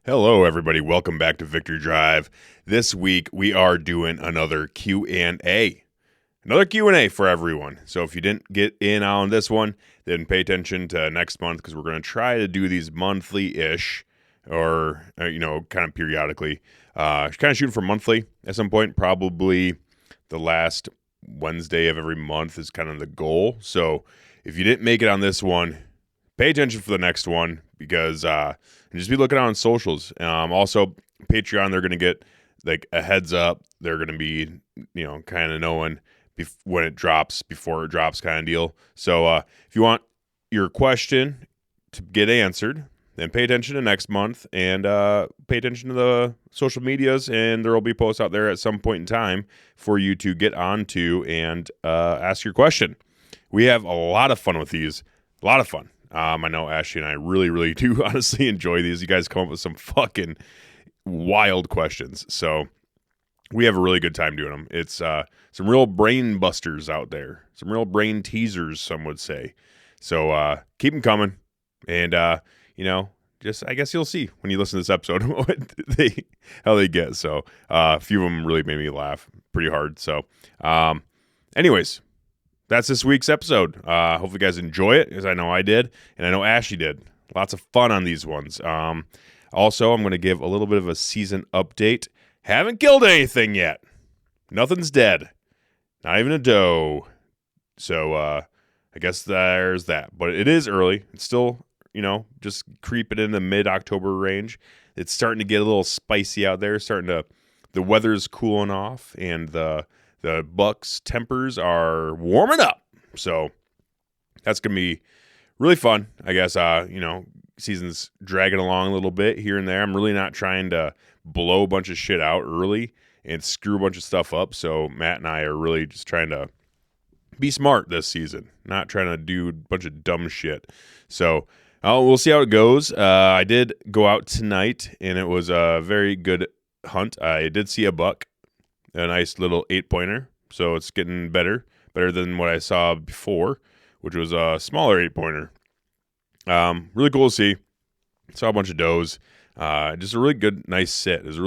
Hello, everybody. Welcome back to Victory Drive. This week, we are doing another Q&A. Another Q&A for everyone. So if you didn't get in on this one, then pay attention to next month because we're going to try to do these monthly-ish or kind of periodically. Kind of shooting for monthly at some point. Probably the last Wednesday of every month is kind of the goal. So if you didn't make it on this one, pay attention for the next one because and just be looking out on socials. Also, Patreon, they're going to get like a heads up. They're going to be, kind of knowing when it drops, before it drops kind of deal. So if you want your question to get answered, then pay attention to next month and pay attention to the social medias, and there will be posts out there at some point in time for you to get onto and ask your question. We have a lot of fun with these. A lot of fun. I know Ashley and I really, really do honestly enjoy these. You guys come up with some fucking wild questions. So we have a really good time doing them. It's some real brain busters out there. Some real brain teasers, some would say. So keep them coming. And, just I guess you'll see when you listen to this episode how they get. So a few of them really made me laugh pretty hard. So anyways, that's this week's episode. Hopefully you guys enjoy it, as I know I did, and I know Ashley did. Lots of fun on these ones. Also, I'm going to give a little bit of a season update. Haven't killed anything yet. Nothing's dead. Not even a doe. So I guess there's that. But it is early. It's still, just creeping in the mid-October range. It's starting to get a little spicy out there. The weather's cooling off, and the Bucks' tempers are warming up. So that's going to be really fun, I guess. Season's dragging along a little bit here and there. I'm really not trying to blow a bunch of shit out early and screw a bunch of stuff up. So Matt and I are really just trying to be smart this season, not trying to do a bunch of dumb shit. So we'll see how it goes. I did go out tonight, and it was a very good hunt. I did see a buck. A nice little 8-pointer, so it's getting better than what I saw before, which was a smaller 8-pointer. Really cool to see. Saw a bunch of does. Just a really good, nice sit. It's a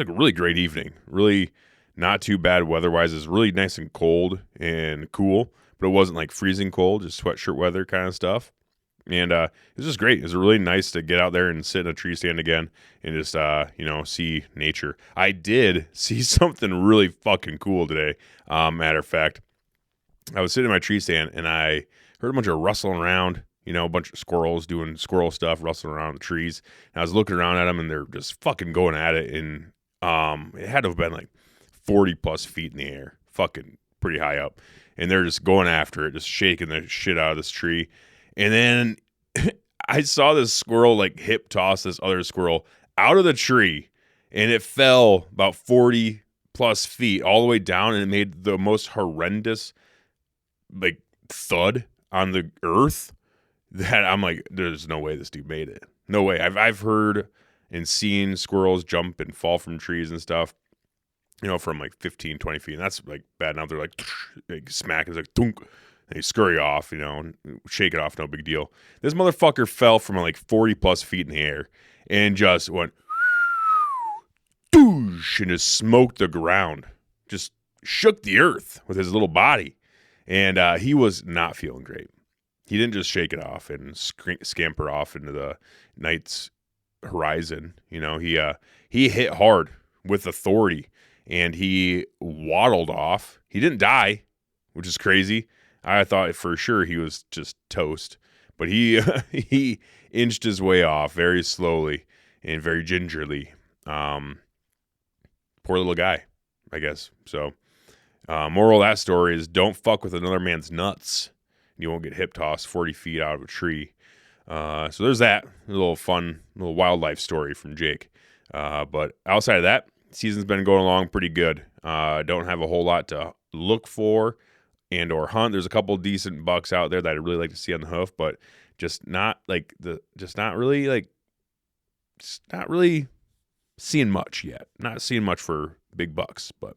really great evening. Really not too bad weather-wise. It's really nice and cold and cool, but it wasn't like freezing cold, just sweatshirt weather kind of stuff. And it was just great. It was really nice to get out there and sit in a tree stand again and just, see nature. I did see something really fucking cool today. Matter of fact, I was sitting in my tree stand and I heard a bunch of rustling around, a bunch of squirrels doing squirrel stuff, rustling around the trees. And I was looking around at them and they're just fucking going at it. And it had to have been like 40 plus feet in the air, fucking pretty high up. And they're just going after it, just shaking the shit out of this tree. And then I saw this squirrel like hip toss this other squirrel out of the tree, and it fell about 40 plus feet all the way down, and it made the most horrendous like thud on the earth that I'm like, there's no way this dude made it. No way. I've heard and seen squirrels jump and fall from trees and stuff, from like 15, 20 feet. And that's like bad enough. They're like smack. It's like thunk. They scurry off, and shake it off, no big deal. This motherfucker fell from like 40 plus feet in the air and just went doosh and just smoked the ground. Just shook the earth with his little body. And he was not feeling great. He didn't just shake it off and scamper off into the night's horizon. He hit hard with authority and he waddled off. He didn't die, which is crazy. I thought for sure he was just toast, but he he inched his way off very slowly and very gingerly. Poor little guy, I guess. So, moral of that story is don't fuck with another man's nuts. You won't get hip tossed 40 feet out of a tree. So there's that a little fun, little wildlife story from Jake. But outside of that, season's been going along pretty good. Don't have a whole lot to look for and or hunt. There's a couple decent bucks out there that I'd really like to see on the hoof, but not really seeing much yet. Not seeing much for big bucks, but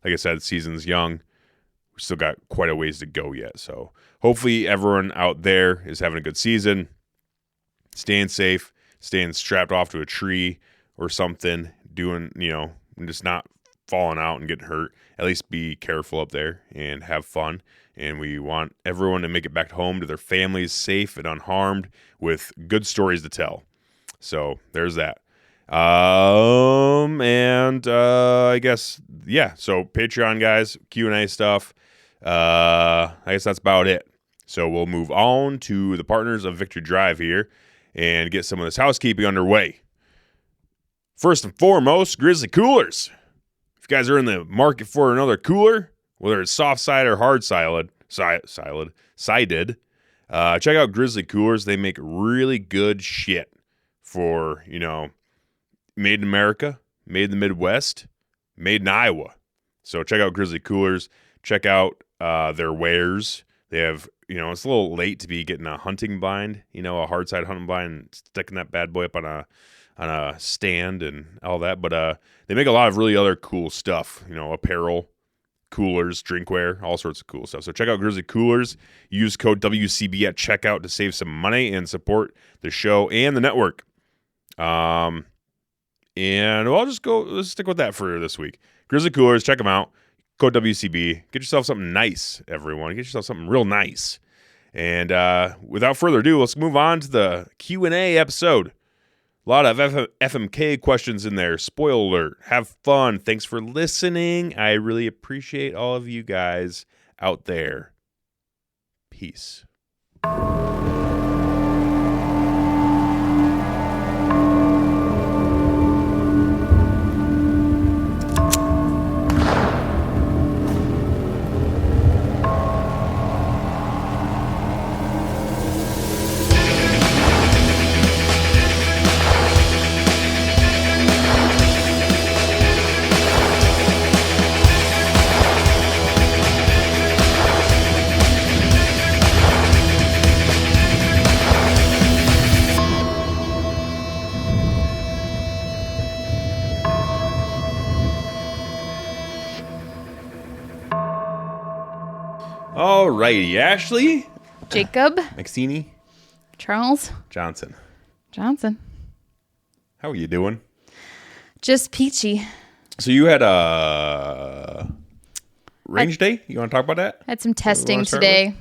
like I said, the season's young. We still got quite a ways to go yet. So hopefully everyone out there is having a good season, staying safe, staying strapped off to a tree or something, doing, just not falling out and getting hurt. At least be careful up there and have fun. And we want everyone to make it back home to their families safe and unharmed with good stories to tell. So there's that. I guess, yeah. So Patreon guys, Q&A stuff. I guess that's about it. So we'll move on to the partners of Victory Drive here and get some of this housekeeping underway. First and foremost, Grizzly Coolers. If you guys are in the market for another cooler, whether it's soft side or hard sided, check out Grizzly Coolers. They make really good shit for, made in America, made in the Midwest, made in Iowa. So check out Grizzly Coolers. Check out their wares. They have, it's a little late to be getting a hunting blind, a hard side hunting blind, and sticking that bad boy up on a stand and all that. But they make a lot of really other cool stuff, apparel, coolers, drinkware, all sorts of cool stuff. So check out Grizzly Coolers. Use code WCB at checkout to save some money and support the show and the network. And let's stick with that for this week. Grizzly Coolers, check them out. Code WCB. Get yourself something nice, everyone. Get yourself something real nice. And without further ado, let's move on to the Q&A episode. A lot of FMK questions in there. Spoiler alert. Have fun. Thanks for listening. I really appreciate all of you guys out there. Peace. Alrighty, Ashley, Jacob, Maxini, Charles, Johnson. How are you doing? Just peachy. So you had a range day? You want to talk about that? Had some testing today.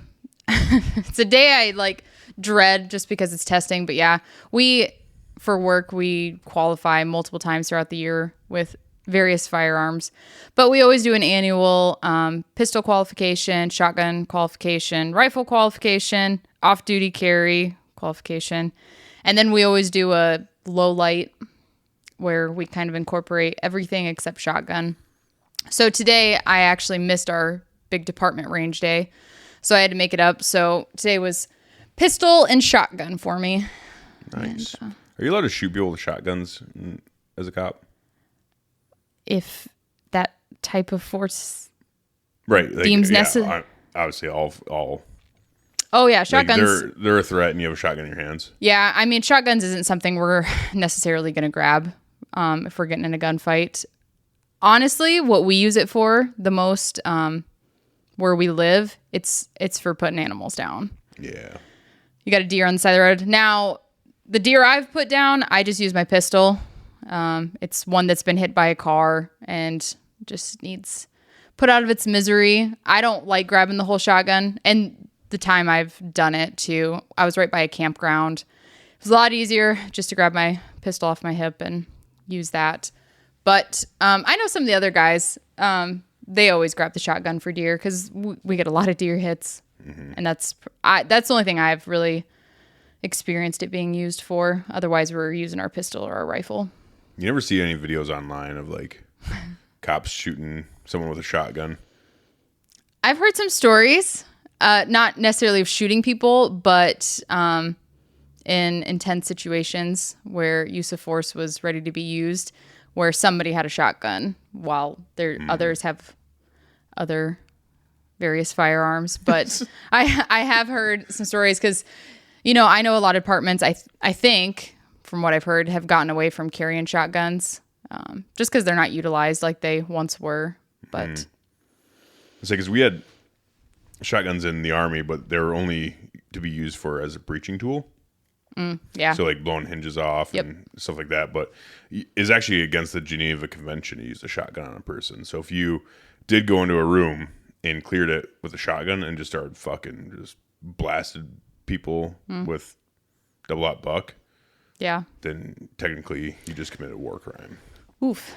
It's a day I dread just because it's testing. But yeah, for work, we qualify multiple times throughout the year with various firearms, but we always do an annual pistol qualification, shotgun qualification, rifle qualification, off-duty carry qualification, and then we always do a low light where we kind of incorporate everything except shotgun. So today I actually missed our big department range day, so I had to make it up. So today was pistol and shotgun for me. Nice. And, are you allowed to shoot people with shotguns as a cop? If that type of force deems necessary. Obviously, all. Oh yeah, shotguns. They're a threat, and you have a shotgun in your hands. Yeah, I mean, shotguns isn't something we're necessarily going to grab if we're getting in a gunfight. Honestly, what we use it for the most, where we live, it's for putting animals down. Yeah. You got a deer on the side of the road. Now, the deer I've put down, I just use my pistol. It's one that's been hit by a car and just needs put out of its misery. I don't like grabbing the whole shotgun. And the time I've done it too, I was right by a campground. It was a lot easier just to grab my pistol off my hip and use that. But I know some of the other guys, they always grab the shotgun for deer because we get a lot of deer hits. Mm-hmm. And that's the only thing I've really experienced it being used for. Otherwise, we're using our pistol or our rifle. You never see any videos online of cops shooting someone with a shotgun? I've heard some stories, not necessarily of shooting people, but in intense situations where use of force was ready to be used, where somebody had a shotgun while others have other various firearms. But I have heard some stories because, I know a lot of departments, I think, from what I've heard, have gotten away from carrying shotguns just because they're not utilized like they once were. But it's because we had shotguns in the Army, but they were only to be used as a breaching tool. Yeah. So like blowing hinges off and stuff like that. But is actually against the Geneva Convention to use a shotgun on a person. So if you did go into a room and cleared it with a shotgun and just started fucking just blasted people with double-aught buck, Yeah. then technically you just committed a war crime. Oof.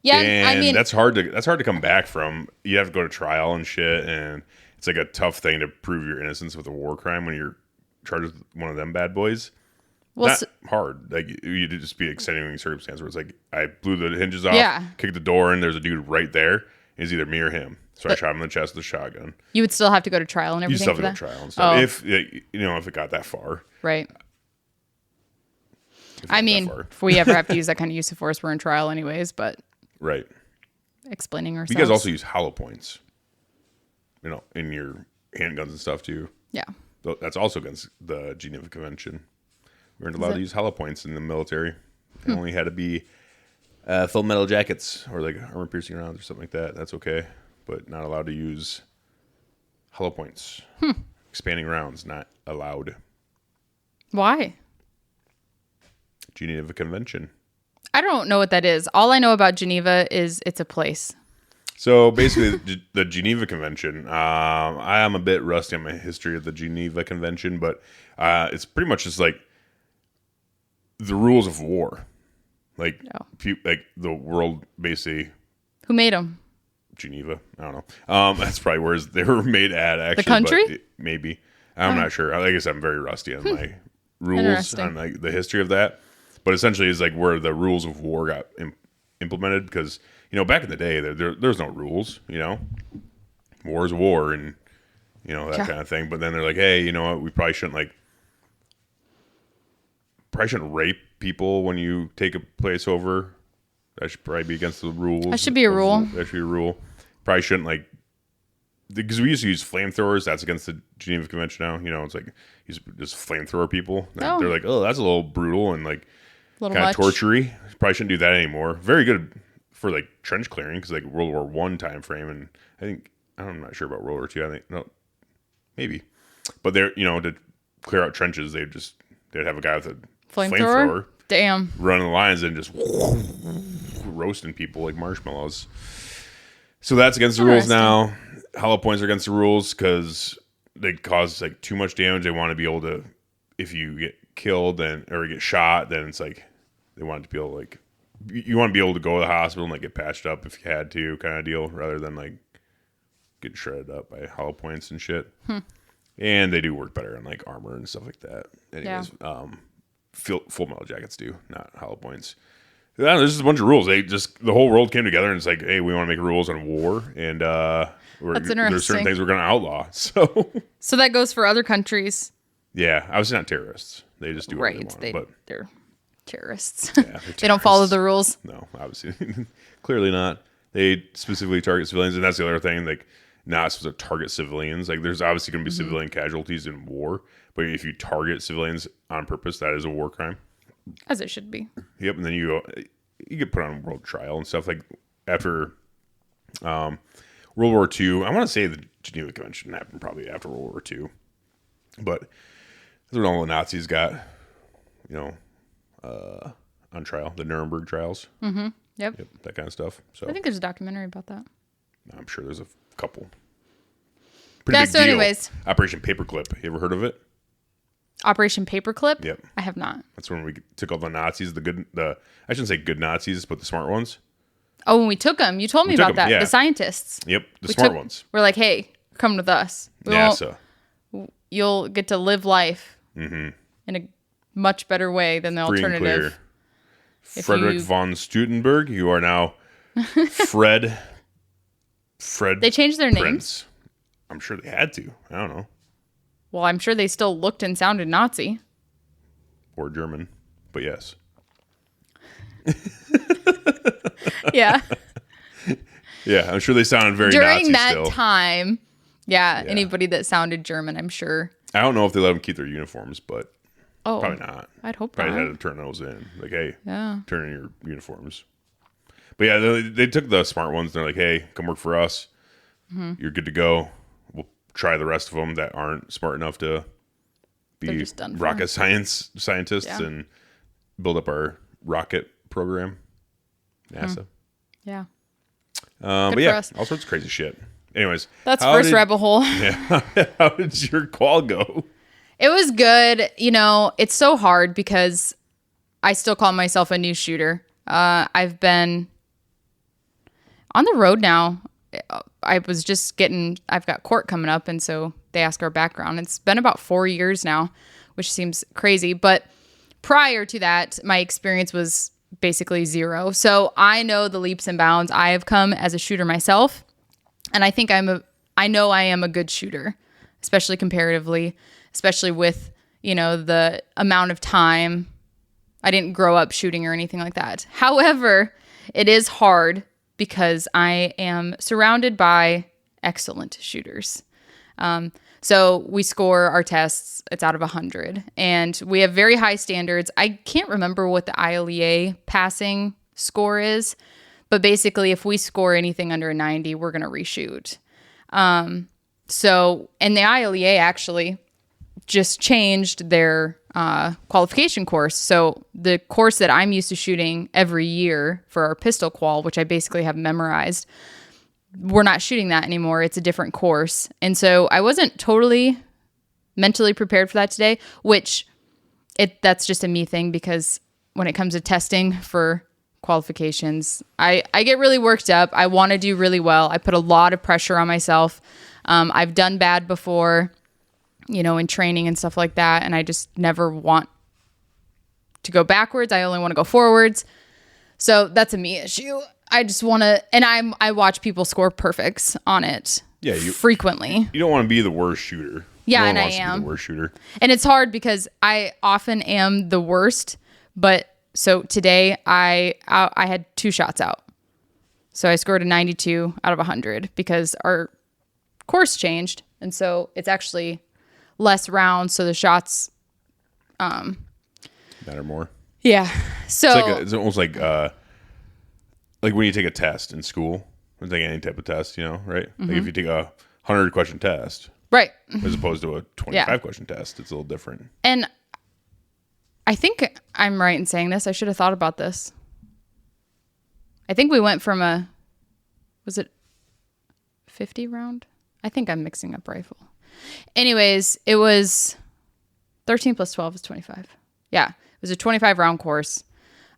Yeah, And I mean, that's hard to come back from. You have to go to trial and shit, and it's like a tough thing to prove your innocence with a war crime when you're charged with one of them bad boys. well, Not hard. Like you'd just be extenuating circumstance where it's like I blew the hinges off, Yeah. kicked the door in, there's a dude right there, and it's either me or him. So I shot him in the chest with a shotgun. you would still have to go to trial and You everything still for have to go that? to trial and stuff. Oh. If it got that far. Right. If it I got mean, that far. if we ever have to use that kind of use of force, we're in trial anyways, but Right. explaining ourselves. You guys also use hollow points, in your handguns and stuff too. Yeah. That's also against the Geneva Convention. We weren't allowed to use hollow points in the military. They only had to be full metal jackets or like armor piercing rounds or something like that. That's okay, but not allowed to use hollow points. Expanding rounds not allowed. Why? Geneva Convention. I don't know what that is. All I know about Geneva is it's a place. So basically, the Geneva Convention. I am a bit rusty on my history of the Geneva Convention, but it's pretty much just like the rules of war. Like, like the world basically. Who made them? Geneva. I don't know. That's probably where they were made at. Actually, The country? But maybe. I'm not sure. Like I said, I'm very rusty on my rules Interesting. on like the history of that. But essentially, it's like where the rules of war got implemented because back in the day, there's no rules. War is war, and that kind of thing. But then they're like, hey, you know what? We probably shouldn't rape people when you take a place over. That should probably be against the rules. That should be a rule. That should be a rule. Probably shouldn't because we used to use flamethrowers. That's against the Geneva Convention now. It's like you just flamethrower people. Oh. They're like, oh, that's a little brutal and like Little kind much. of torture-y. Probably shouldn't do that anymore. Very good for like trench clearing because like World War I time frame, and I'm not sure about World War II. I think no, maybe, but they're to clear out trenches, they'd have a guy with a flamethrower Damn. running the lines and just roasting people like marshmallows. So that's against the rules now. Hollow points are against the rules because they cause like too much damage. They want to be able to, if you get killed or get shot, then it's like they want to be able to you want to be able to go to the hospital and get patched up if you had to, kind of deal, rather than getting shredded up by hollow points and shit. And they do work better on armor and stuff like that. Anyways, full metal jackets do, not hollow points. Yeah, there's just a bunch of rules. The whole world came together and it's like, hey, we want to make rules on war, and That's interesting. there's certain things we're going to outlaw. So that goes for other countries. Yeah, obviously not terrorists. They just do whatever Right. they want. They're terrorists. They're They don't follow terrorists. the rules. No, obviously. Clearly not. They specifically target civilians, and that's the other thing. Not supposed to target civilians. There's obviously going to be civilian casualties in war, but if you target civilians on purpose, that is a war crime. As it should be. Yep, and then you get put on world trial and stuff. After World War II, I want to say the Geneva Convention happened probably after World War II, but that's when all the Nazis got, on trial, the Nuremberg trials. Mm-hmm. Yep. That kind of stuff. So I think there's a documentary about that. I'm sure there's a couple. Yeah, so anyways. Operation Paperclip. You ever heard of it? Operation Paperclip? Yep. I have not. That's when we took all the Nazis, I shouldn't say good Nazis, but the smart ones. Oh, when we took them, you told me about that. Yeah. The scientists. Yep, the smart ones. We're like, hey, come with us. NASA. You'll get to live life in a much better way than the Free and alternative. clear. Frederick von Stutenberg, you are now Fred. They changed their names? Prince. I'm sure they had to. I don't know. Well, I'm sure they still looked and sounded Nazi. Or German, but yes. Yeah. Yeah, I'm sure they sounded very During Nazi that still. time, anybody that sounded German, I'm sure. I don't know if they let them keep their uniforms, but Oh, probably not. I'd hope Probably not. had to turn those in. Like, hey, Yeah. turn in your uniforms. But yeah, they took the smart ones. And they're like, hey, come work for us. You're good to go. We'll try the rest of them that aren't smart enough to be just done rocket scientists and build up our rocket program, NASA. Yeah. But yeah, all sorts of crazy shit. Anyways, that's first rabbit hole. Yeah. How did your qual go? It was good. You know, it's so hard because I still call myself a new shooter. I've been on the road now. I've got court coming up, and so they ask our background. It's been about 4 years now, which seems crazy. But prior to that, my experience was basically zero. So I know the leaps and bounds I have come as a shooter myself. And I think I know I am a good shooter, especially comparatively, especially with, the amount of time. I didn't grow up shooting or anything like that. However, it is hard because I am surrounded by excellent shooters. So we score our tests, it's out of 100. And we have very high standards. I can't remember what the ILEA passing score is, but basically if we score anything under a 90, we're going to reshoot. And the ILEA actually just changed their qualification course. So the course that I'm used to shooting every year for our pistol qual, which I basically have memorized, we're not shooting that anymore. It's a different course. And so I wasn't totally mentally prepared for that today, that's just a me thing, because when it comes to testing for qualifications, I get really worked up. I want to do really well. I put a lot of pressure on myself. I've done bad before, in training and stuff like that. And I just never want to go backwards. I only want to go forwards. So that's a me issue. I just want to, and I watch people score perfects on it frequently. You don't want to be the worst shooter. Yeah, no and one I wants to be am. the worst shooter. And it's hard because I often am the worst. But so today I had 2 shots out. So I scored a 92 out of 100 because our course changed. And so it's actually less rounds. So the shots matter more. Yeah. So it's almost like when you take a test in school, it's like any type of test, right? Mm-hmm. Like if you take a 100 question test, right, as opposed to a 25 question test, it's a little different. And I think I'm right in saying this. I should have thought about this. I think we went from was it 50 round? I think I'm mixing up rifle. Anyways, it was 13 plus 12 is 25. Yeah, it was a 25 round course,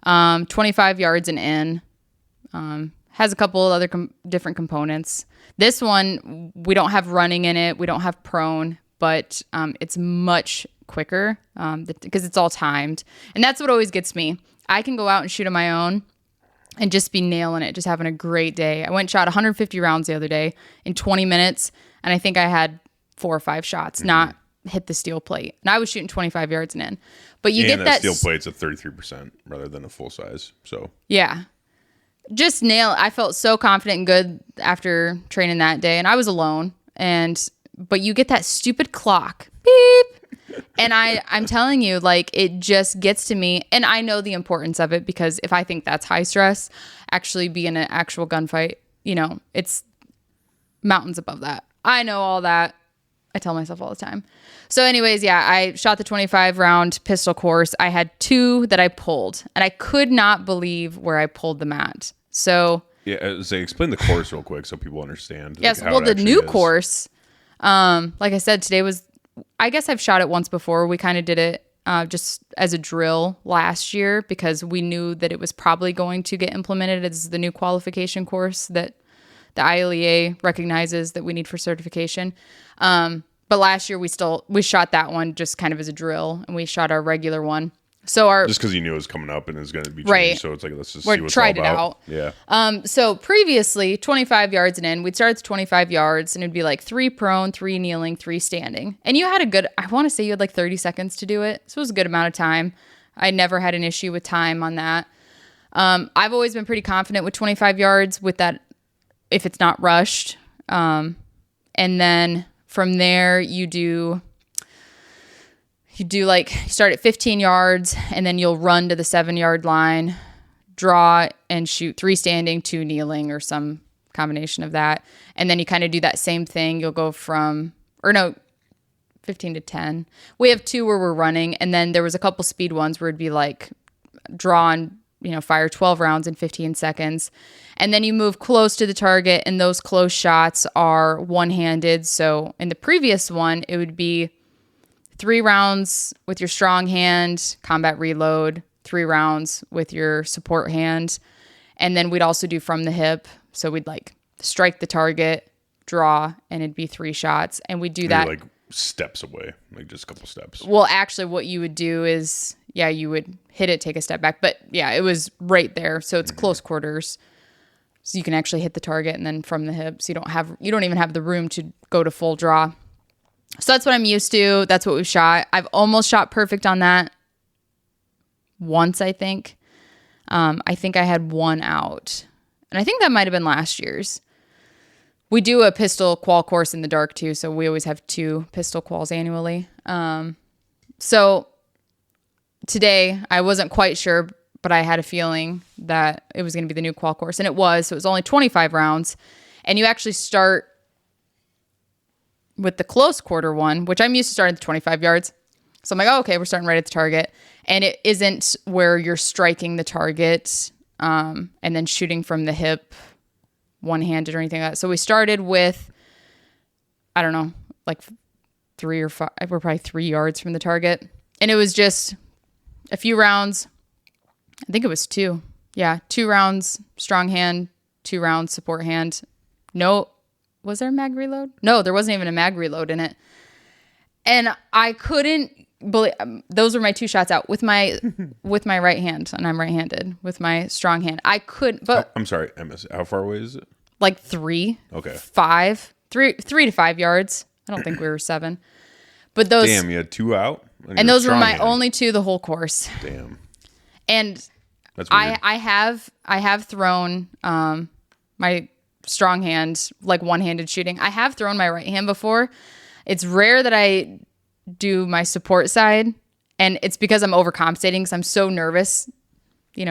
25 yards and in. Has a couple of other different components. This one, we don't have running in it. We don't have prone, but it's much quicker because it's all timed. And that's what always gets me. I can go out and shoot on my own and just be nailing it, just having a great day. I went and shot 150 rounds the other day in 20 minutes, and I think I had 4 or 5 shots, not hit the steel plate. And I was shooting 25 yards and in. But you get that steel plate's a 33% rather than a full size. So yeah. Just nail it. I felt so confident and good after training that day, and I was alone. But you get that stupid clock, beep, and I'm telling you, like, it just gets to me. And I know the importance of it, because if I think that's high stress, actually be in an actual gunfight, it's mountains above that. I know all that. I tell myself all the time. So anyways, yeah, I shot the 25 round pistol course. I had 2 that I pulled, and I could not believe where I pulled them at. So yeah, explain the course real quick so people understand. Yes, well, the new course, like I said, today was, I guess I've shot it once before. We kind of did it just as a drill last year because we knew that it was probably going to get implemented as the new qualification course that the ILEA recognizes that we need for certification. But last year we shot that one just kind of as a drill, and we shot our regular one. So just because you knew it was coming up and it was going to be changed, right. So it's like, let's just see what's tried all about. It out. Yeah. So previously, 25 yards and in, we'd start at 25 yards, and it'd be like 3 prone, 3 kneeling, 3 standing. And you had I want to say you had like 30 seconds to do it. So it was a good amount of time. I never had an issue with time on that. I've always been pretty confident with 25 yards with that if it's not rushed. And then from there, you start at 15 yards, and then you'll run to the 7-yard line, draw and shoot 3 standing, 2 kneeling, or some combination of that. And then you kind of do that same thing. You'll go 15 to 10. We have 2 where we're running, and then there was a couple speed ones where it'd be like draw and, fire 12 rounds in 15 seconds. And then you move close to the target, and those close shots are one-handed. So in the previous one, it would be 3 rounds with your strong hand, combat reload, 3 rounds with your support hand. And then we'd also do from the hip. So we'd like strike the target, draw, and it'd be 3 shots. And we'd do that. Like steps away, like just a couple steps. Well, actually what you would do is, you would hit it, take a step back. But it was right there. So it's close quarters. So you can actually hit the target and then from the hips. You don't even have the room to go to full draw. So that's what I'm used to. That's what we've shot. I've almost shot perfect on that once, I think. I think I had 1 out. And I think that might have been last year's. We do a pistol qual course in the dark too, so we always have 2 pistol quals annually. So today, I wasn't quite sure, but I had a feeling that it was going to be the new qual course, and it was. So it was only 25 rounds, and you actually start with the close quarter one, which I'm used to starting at the 25 yards. So I'm like, oh, okay, we're starting right at the target, and it isn't where you're striking the target and then shooting from the hip one-handed or anything like that. So we started with, I don't know, like 3 or 5, we're probably 3 yards from the target. And it was just a few rounds. I think it was 2. Yeah, 2 rounds strong hand, 2 rounds support hand. No, was there a mag reload? No, there wasn't even a mag reload in it. And I couldn't believe, those were my 2 shots out with my right hand, and I'm right-handed, with my strong hand. I couldn't, but I'm sorry, I missed it. How far away is it? Like 3, okay, 5, 3 to 5 yards. I don't think we were 7, but those. Damn, you had 2 out, and those were my only 2 the whole course. Damn, and that's weird. I have thrown my strong hand, like one-handed shooting. I have thrown my right hand before. It's rare that I do my support side, and it's because I'm overcompensating because I'm so nervous,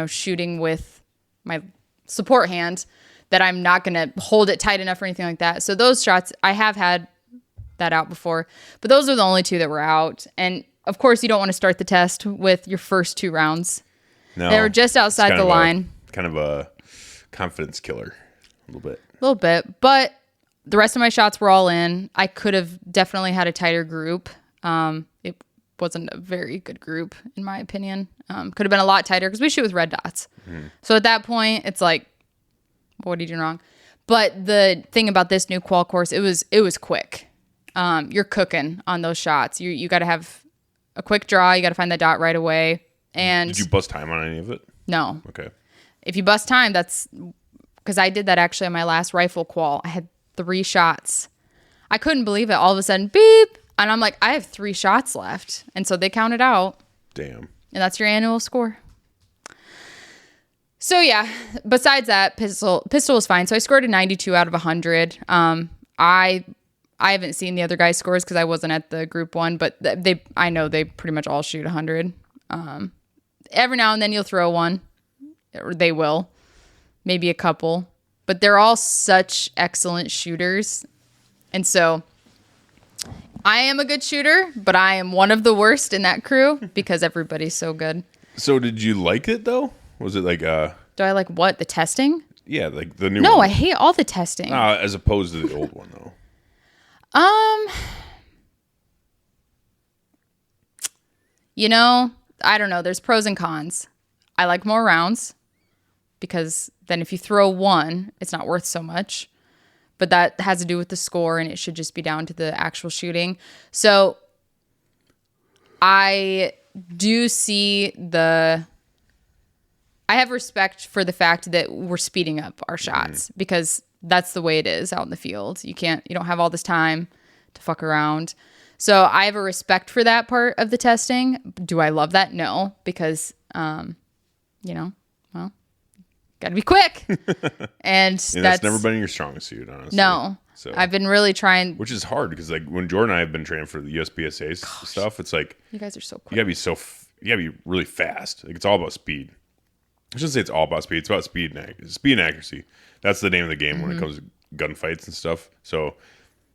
shooting with my support hand, that I'm not going to hold it tight enough or anything like that. So those shots, I have had that out before, but those are the only 2 that were out. And of course, you don't want to start the test with your first 2 rounds. No, they were just outside the line. Kind of a confidence killer, a little bit. A little bit, but the rest of my shots were all in. I could have definitely had a tighter group. It wasn't a very good group, in my opinion. Could have been a lot tighter because we shoot with red dots. So at that point, it's like, what are you doing wrong? But the thing about this new qual course, it was quick. You're cooking on those shots. You got to have a quick draw. You got to find that dot right away. And did you bust time on any of it? No. Okay. If you bust time, that's because I did that actually on my last rifle qual. I had 3 shots. I couldn't believe it. All of a sudden, beep. And I'm like, I have 3 shots left. And so they counted out. Damn. And that's your annual score. So yeah, besides that, pistol was fine. So I scored a 92 out of 100. I haven't seen the other guys' scores because I wasn't at the group one, but I know they pretty much all shoot 100. Every now and then you'll throw one, or they will, maybe a couple, but they're all such excellent shooters. And so I am a good shooter, but I am one of the worst in that crew because everybody's so good. So did you like it though? Was it like do I like what? The testing? Yeah, like the new one. No, I hate all the testing. As opposed to the old one though. I don't know. There's pros and cons. I like more rounds because then if you throw one, it's not worth so much. But that has to do with the score, and it should just be down to the actual shooting. So I do see I have respect for the fact that we're speeding up our shots because that's the way it is out in the field. You don't have all this time to fuck around. So I have a respect for that part of the testing. Do I love that? No, because, got to be quick. And that's never been your strongest suit, honestly. No. So I've been really trying. Which is hard because like when Jordan and I have been training for the USPSA stuff, it's like. You guys are so quick. You got to be really fast. Like it's all about speed. I shouldn't say it's all about speed. It's about speed and accuracy. That's the name of the game when it comes to gunfights and stuff. So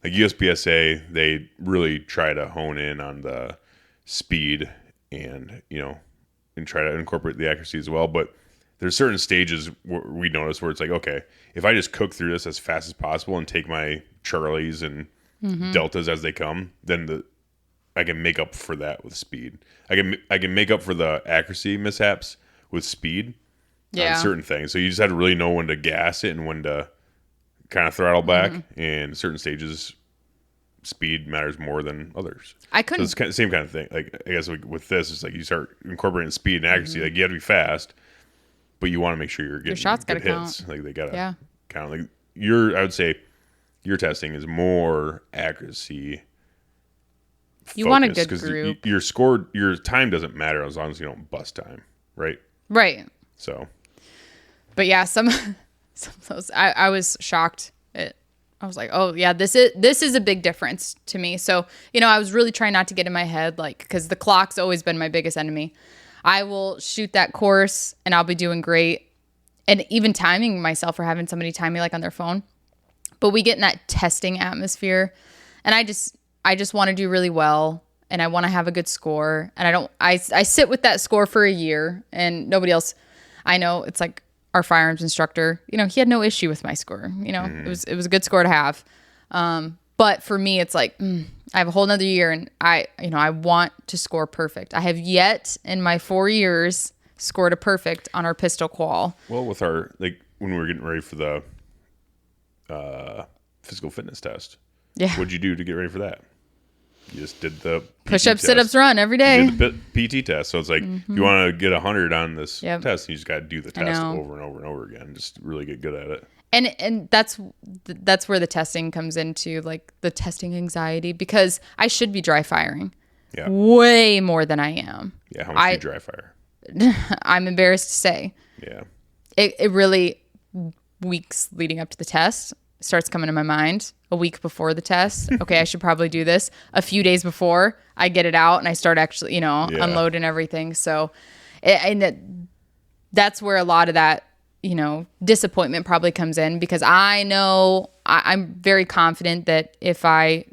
like USPSA, they really try to hone in on the speed and, and try to incorporate the accuracy as well. But there's certain stages where we notice where it's like, okay, if I just cook through this as fast as possible and take my Charlies and Deltas as they come, then I can make up for that with speed. I can make up for the accuracy mishaps with speed on certain things. So you just have to really know when to gas it and when to kind of throttle back. And certain stages, speed matters more than others. So it's the same kind of thing. Like, I guess with this, it's like you start incorporating speed and accuracy. Like, you have to be fast, but you want to make sure you're getting your shots good gotta hits. count. Like, they gotta count. Like, I would say your testing is more accuracy. You want a good group. Your time doesn't matter as long as you don't bust time, right? Right. So. But yeah, some of those, I was shocked. I was like, oh yeah, this is a big difference to me. So, I was really trying not to get in my head, like, because the clock's always been my biggest enemy. I will shoot that course and I'll be doing great. And even timing myself or having somebody time me like on their phone. But we get in that testing atmosphere and I just want to do really well and I want to have a good score. And I sit with that score for a year and nobody else, I know it's like our firearms instructor, he had no issue with my score. It was a good score to have. But for me, it's like, I have a whole nother year and I want to score perfect. I have yet in my 4 years scored a perfect on our pistol qual. Well, with when we were getting ready for the physical fitness test, what'd you do to get ready for that? You just did the push-ups, sit-ups, run every day. You did the PT test. So it's like, if you want to get 100 on this test, you just got to do the test over and over and over again. Just really get good at it. And that's where the testing comes into, like the testing anxiety, because I should be dry firing way more than I am. Yeah, how much do you dry fire? I'm embarrassed to say. Yeah. It really, weeks leading up to the test, starts coming to my mind. A week before the test, okay, I should probably do this. A few days before, I get it out and I start actually, unloading everything. So, that's where a lot of that, disappointment probably comes in, because I know I'm very confident that if I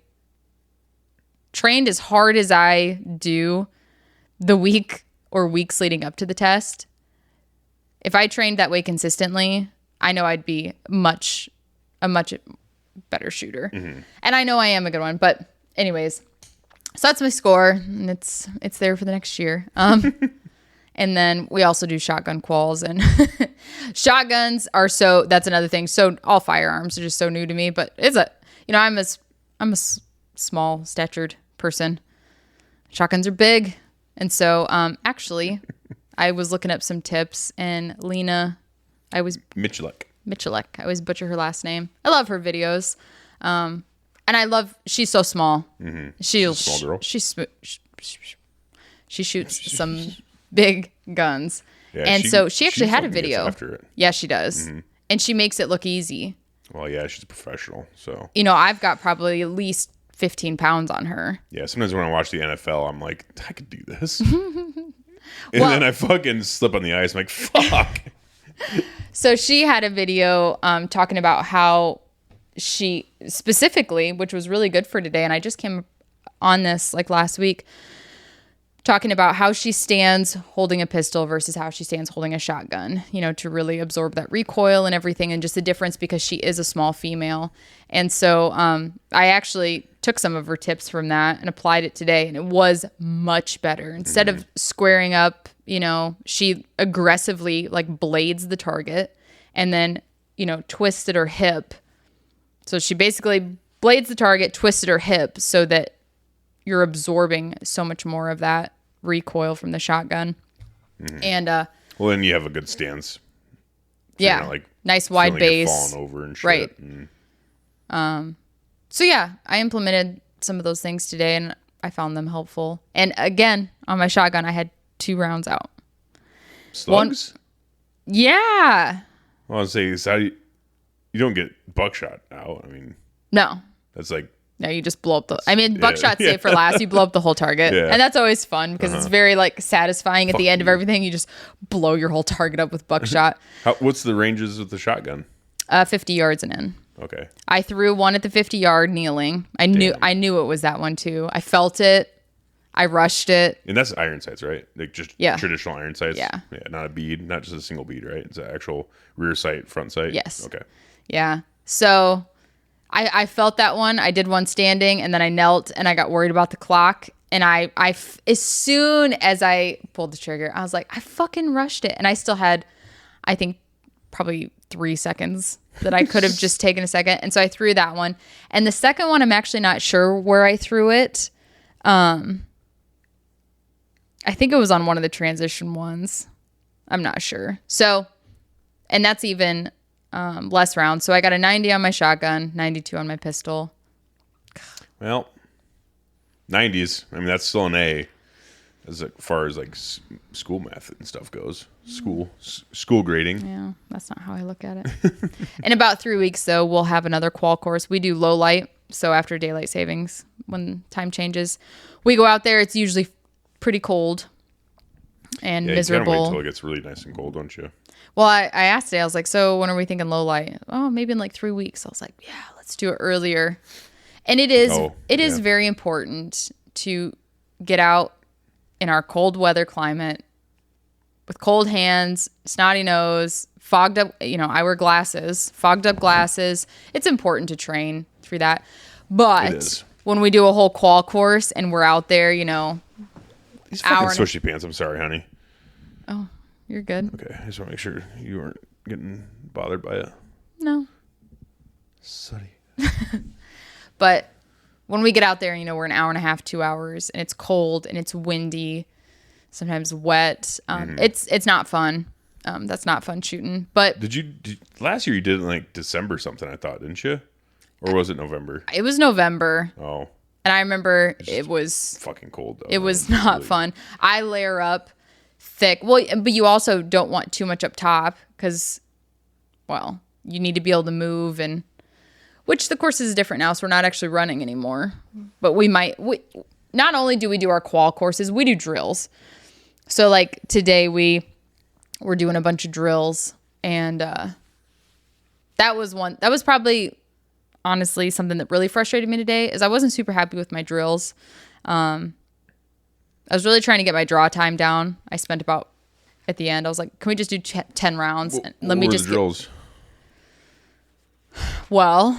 trained as hard as I do the week or weeks leading up to the test, if I trained that way consistently, I know I'd be a much better shooter. And I know I am a good one, but anyways, so that's my score and it's there for the next year. And then we also do shotgun quals, and shotguns are that's another thing. So all firearms are just so new to me, but I'm a small statured person. Shotguns are big. And so, actually I was looking up some tips, and Lena, Michalek. I always butcher her last name. I love her videos. And she's so small. She's a small girl. She shoots some big guns. Yeah, and so she actually had a video. After it. Yeah, she does. And she makes it look easy. Well, yeah, she's a professional. So, I've got probably at least 15 pounds on her. Yeah, sometimes when I watch the NFL, I'm like, I could do this. And then I fucking slip on the ice. I'm like, fuck. So she had a video talking about how she specifically, which was really good for today, and I just came on this like last week, talking about how she stands holding a pistol versus how she stands holding a shotgun, to really absorb that recoil and everything, and just the difference because she is a small female. And so I actually took some of her tips from that and applied it today, and it was much better. Instead of squaring up, she aggressively like blades the target and then, twisted her hip. So she basically blades the target, twisted her hip so that you're absorbing so much more of that recoil from the shotgun. And well, then you have a good stance. So nice wide base, falling over and shit. Right. So yeah, I implemented some of those things today, and I found them helpful. And again, on my shotgun, I had 2 rounds out. Slugs? Yeah. Well, I was saying, you don't get buckshot out. I mean, no. That's like. No, you just blow up buckshot's safe for last. You blow up the whole target. Yeah. And that's always fun because it's very like satisfying at the end of everything. You just blow your whole target up with buckshot. What's the ranges with the shotgun? 50 yards and in. Okay. I threw one at the 50-yard kneeling. I knew it was that one too. I felt it. I rushed it. And that's iron sights, right? Like just traditional iron sights? Yeah. Yeah, not a bead, not just a single bead, right? It's an actual rear sight, front sight? Yes. Okay. Yeah. So I felt that one. I did one standing, and then I knelt, and I got worried about the clock. And as soon as I pulled the trigger, I was like, I fucking rushed it. And I still had, I think, probably 3 seconds that I could have just taken a second. And so I threw that one. And the second one, I'm actually not sure where I threw it. I think it was on one of the transition ones. I'm not sure. So, and that's even less rounds. So I got a 90 on my shotgun, 92 on my pistol. Well, 90s. I mean, that's still an A as far as like school math and stuff goes. School grading. Yeah, that's not how I look at it. In about 3 weeks, though, we'll have another qual course. We do low light. So after daylight savings, when time changes, we go out there. It's usually pretty cold and miserable. You wait until it gets really nice and cold, don't you? Well, I asked today, I was like, so when are we thinking low light? Oh, maybe in like 3 weeks. I was like, yeah, let's do it earlier. And it is very important to get out in our cold weather climate with cold hands, snotty nose, fogged up, I wear glasses, fogged up glasses. It's important to train through that. But when we do a whole qual course and we're out there, These fucking swishy pants. I'm sorry, honey. Oh, you're good. Okay, I just want to make sure you weren't getting bothered by it. No. Sooty. But when we get out there, we're an hour and a half, 2 hours, and it's cold and it's windy, sometimes wet. It's not fun. That's not fun shooting. But last year you did it in like December something, I thought, didn't you? Or was it November? It was November. Oh. And I remember it was fucking cold though. It was not fun. I layer up thick. Well, but you also don't want too much up top because, well, you need to be able to move, and which the course is different now, so we're not actually running anymore. But we not only do we do our qual courses, we do drills. So like today we're doing a bunch of drills, and that was probably honestly something that really frustrated me today is I wasn't super happy with my drills. I was really trying to get my draw time down. I spent about at the end. I was like, "Can we just do 10 rounds? Let me just the drills." Well,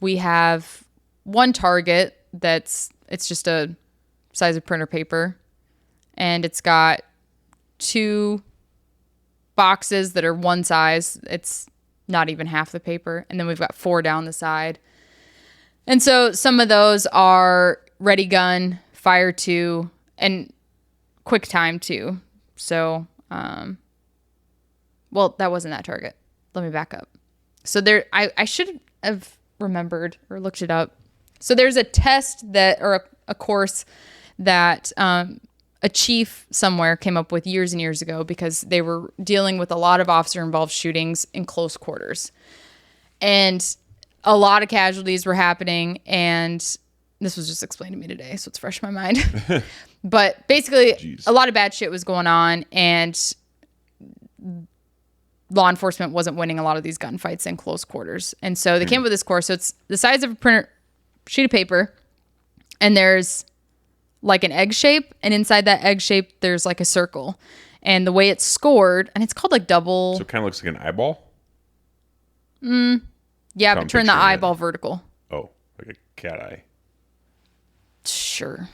we have one target it's just a size of printer paper, and it's got 2 boxes that are one size. It's not even half the paper, and then we've got 4 down the side. And so some of those are ready gun, fire 2, and quick time 2. So, well, that wasn't that target. Let me back up. So I should have remembered or looked it up. So there's a test or a course that a chief somewhere came up with years and years ago because they were dealing with a lot of officer-involved shootings in close quarters. And a lot of casualties were happening, and this was just explained to me today, so it's fresh in my mind. But basically, a lot of bad shit was going on, and law enforcement wasn't winning a lot of these gunfights in close quarters. And so they came up with this course. So it's the size of a printer sheet of paper, and there's like an egg shape, and inside that egg shape there's like a circle, and the way it's scored, and it's called like double. So it kind of looks like an eyeball. Yeah, but turn the eyeball vertical. Oh, like a cat eye. Sure.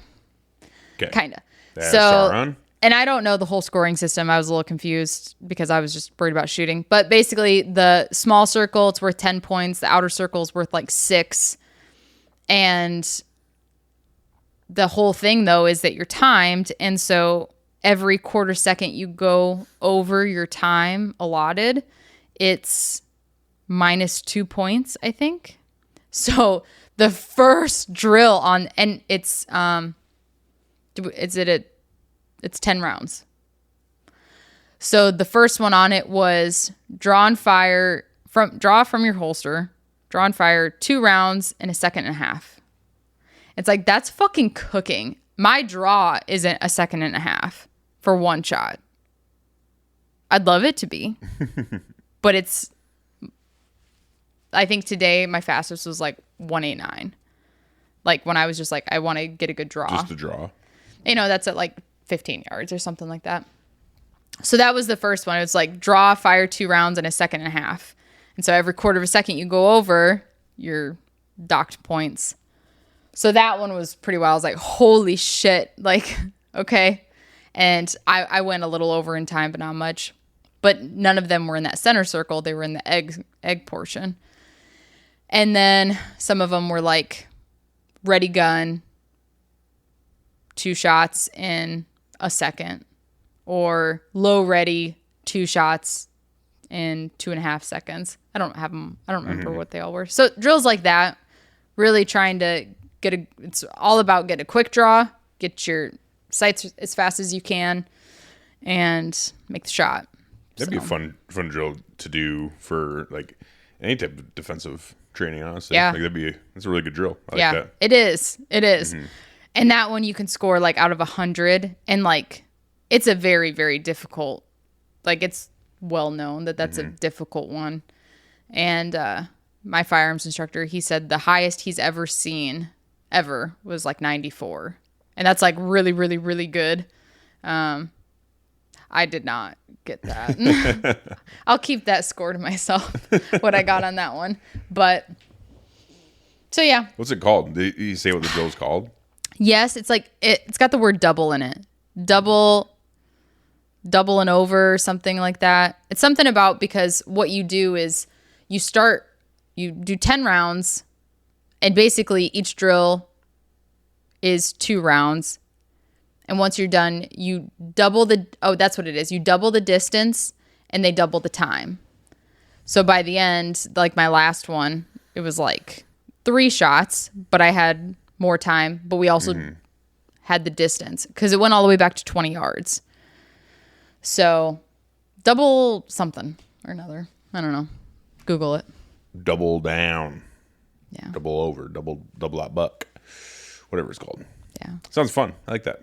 Okay. Kinda. So, and I don't know the whole scoring system. I was a little confused because I was just worried about shooting. But basically, the small circle, it's worth 10 points. The outer circle is worth like 6. And the whole thing, though, is that you're timed. And so every quarter second you go over your time allotted, it's -2 points, I think. So the first drill and it's 10 rounds. So the first one on it was draw from your holster, draw and fire 2 rounds in a second and a half. It's like, that's fucking cooking. My draw isn't a second and a half for one shot. I'd love it to be, but it's I think today my fastest was like 189. Like when I was just like, I want to get a good draw. Just a draw. That's at like 15 yards or something like that. So that was the first one. It was like draw, fire 2 rounds in a second and a half. And so every quarter of a second you go over, you're docked points. So that one was pretty wild. I was like, holy shit. Like, okay. And I went a little over in time, but not much. But none of them were in that center circle. They were in the egg portion. And then some of them were like ready gun, 2 shots in a second. Or low ready, 2 shots in 2.5 seconds. I don't have them. I don't remember what they all were. So drills like that, really trying to it's all about getting a quick draw, get your sights as fast as you can, and make the shot. That'd be a fun drill to do for like any type of defensive training, honestly. Yeah. Like that's a really good drill. I like that. It is. And that one you can score like out of 100, and like it's a very, very difficult, like it's well known that that's a difficult one. And my firearms instructor, he said the highest he's ever seen was like 94. And that's like really, really, really good. I did not get that. I'll keep that score to myself, what I got on that one. But so yeah. What's it called? Did you say what the drill's called? Yes, it's like it's got the word double in it. Double and over, or something like that. It's something about, because what you do is you do 10 rounds, and basically each drill is 2 rounds. And once you're done, you double that's what it is. You double the distance and they double the time. So by the end, like my last one, it was like 3 shots, but I had more time, but we also had the distance because it went all the way back to 20 yards. So double something or another. I don't know. Google it. Double down. Yeah. Double over. Double that buck. Whatever it's called. Yeah. Sounds fun. I like that.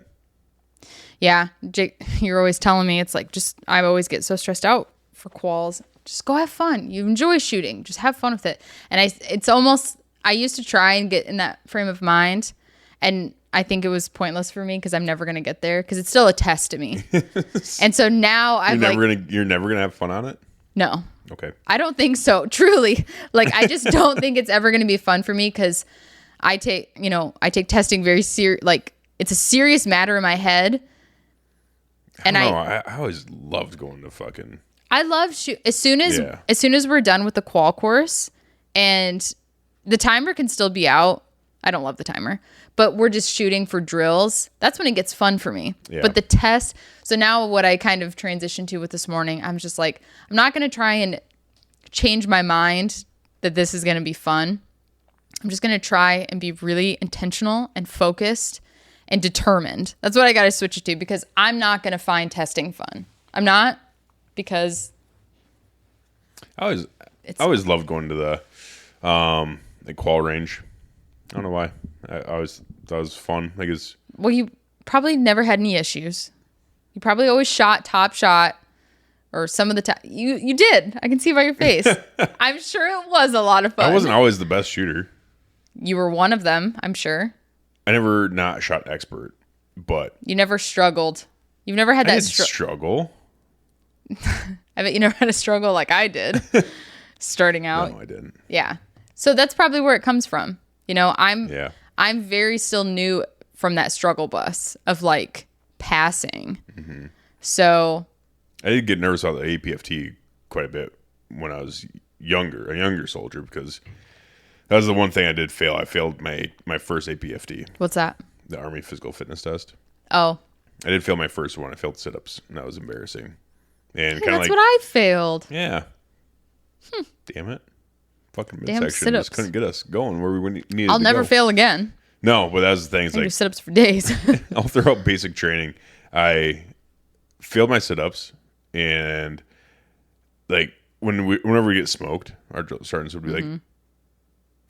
Yeah. Jake, you're always telling me it's like I always get so stressed out for quals. Just go have fun. You enjoy shooting. Just have fun with it. And I used to try and get in that frame of mind, and I think it was pointless for me because I'm never going to get there because it's still a test to me. And so now you're never going to have fun on it? No. Okay. I don't think so. Truly. Like, I just don't think it's ever going to be fun for me because I take testing very serious. Like, it's a serious matter in my head. I always loved going to fucking. I love shoot as soon as we're done with the qual course and the timer can still be out. I don't love the timer, but we're just shooting for drills. That's when it gets fun for me. Yeah. But the test. So now what I kind of transitioned to with this morning, I'm just like, I'm not going to try and change my mind that this is going to be fun. I'm just going to try and be really intentional and focused and determined. That's what I got to switch it to, because I'm not going to find testing fun. I'm not, because I always loved going to the qual range. I don't know why. I always thought it was fun. Like well, you probably never had any issues. You probably always shot top shot, or some of the time you did. I can see by your face. I'm sure it was a lot of fun. I wasn't always the best shooter. You were one of them, I'm sure. I never not shot expert, but you never struggled. You've never had that struggle. I bet you never had a struggle like I did starting out. No, I didn't. Yeah. So that's probably where it comes from. I'm very still new from that struggle bus of like passing. Mm-hmm. So I did get nervous about the APFT quite a bit when I was a younger soldier, because that was the one thing I did fail. I failed my first APFT. What's that? The Army Physical Fitness Test. Oh. I did fail my first one. I failed sit-ups, and that was embarrassing. And hey, that's what I failed. Yeah. Damn it. Fucking midsection just couldn't get us going where we needed to go. I'll never fail again. No, but that was the thing. It's I like do sit-ups for days. all throughout basic training, I failed my sit-ups, and like whenever we get smoked, our drill sergeants would be like,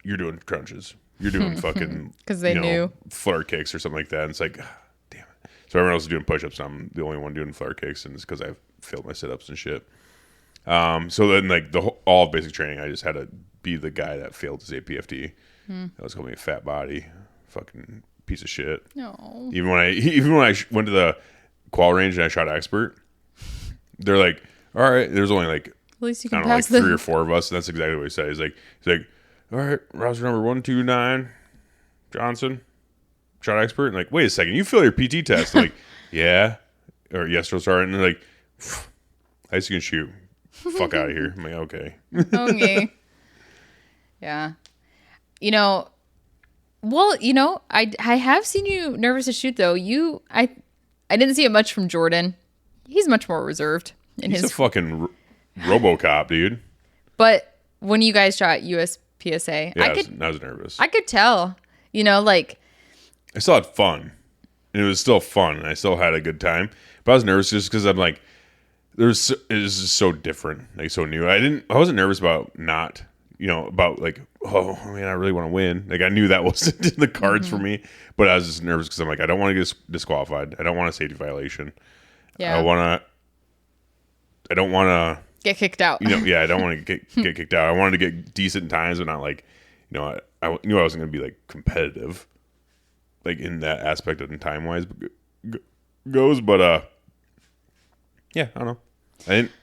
"You're doing crunches. You're doing fucking because they knew flare kicks or something like that." And it's like, damn it. So everyone else is doing push-ups, and I'm the only one doing flare kicks, and it's because I failed my sit-ups and shit. So then like all of basic training, I just had to be the guy that failed to say PFT. That was calling me a fat body, fucking piece of shit. No. Even when I went to the qual range and I shot expert, they're like, all right, there's only like, At least you I can don't know, like pass 3 or 4 of us. And that's exactly what he said. He's like, all right, roster number 129, Johnson, shot expert. And like, wait a second, you failed your PT test. I'm like, yeah, or yes, sorry. And they're like, I just can shoot. Fuck out of here. I'm like, okay. Okay. Yeah. I have seen you nervous to shoot though. I didn't see it much from Jordan. He's much more reserved in He's a fucking RoboCop, dude. But when you guys shot USPSA, Yeah, I was nervous. I could tell. Like I still had fun. And it was still fun. And I still had a good time. But I was nervous just because I'm like, it was just so different, like so new. I wasn't nervous about not, about like, oh man, I really want to win. Like I knew that wasn't in the cards for me, but I was just nervous because I'm like, I don't want to get disqualified. I don't want a safety violation. Yeah. I don't want to get kicked out. Yeah, I don't want to get kicked out. I wanted to get decent times, but not like, I knew I wasn't going to be like competitive, like in that aspect of time wise goes. But yeah, I don't know.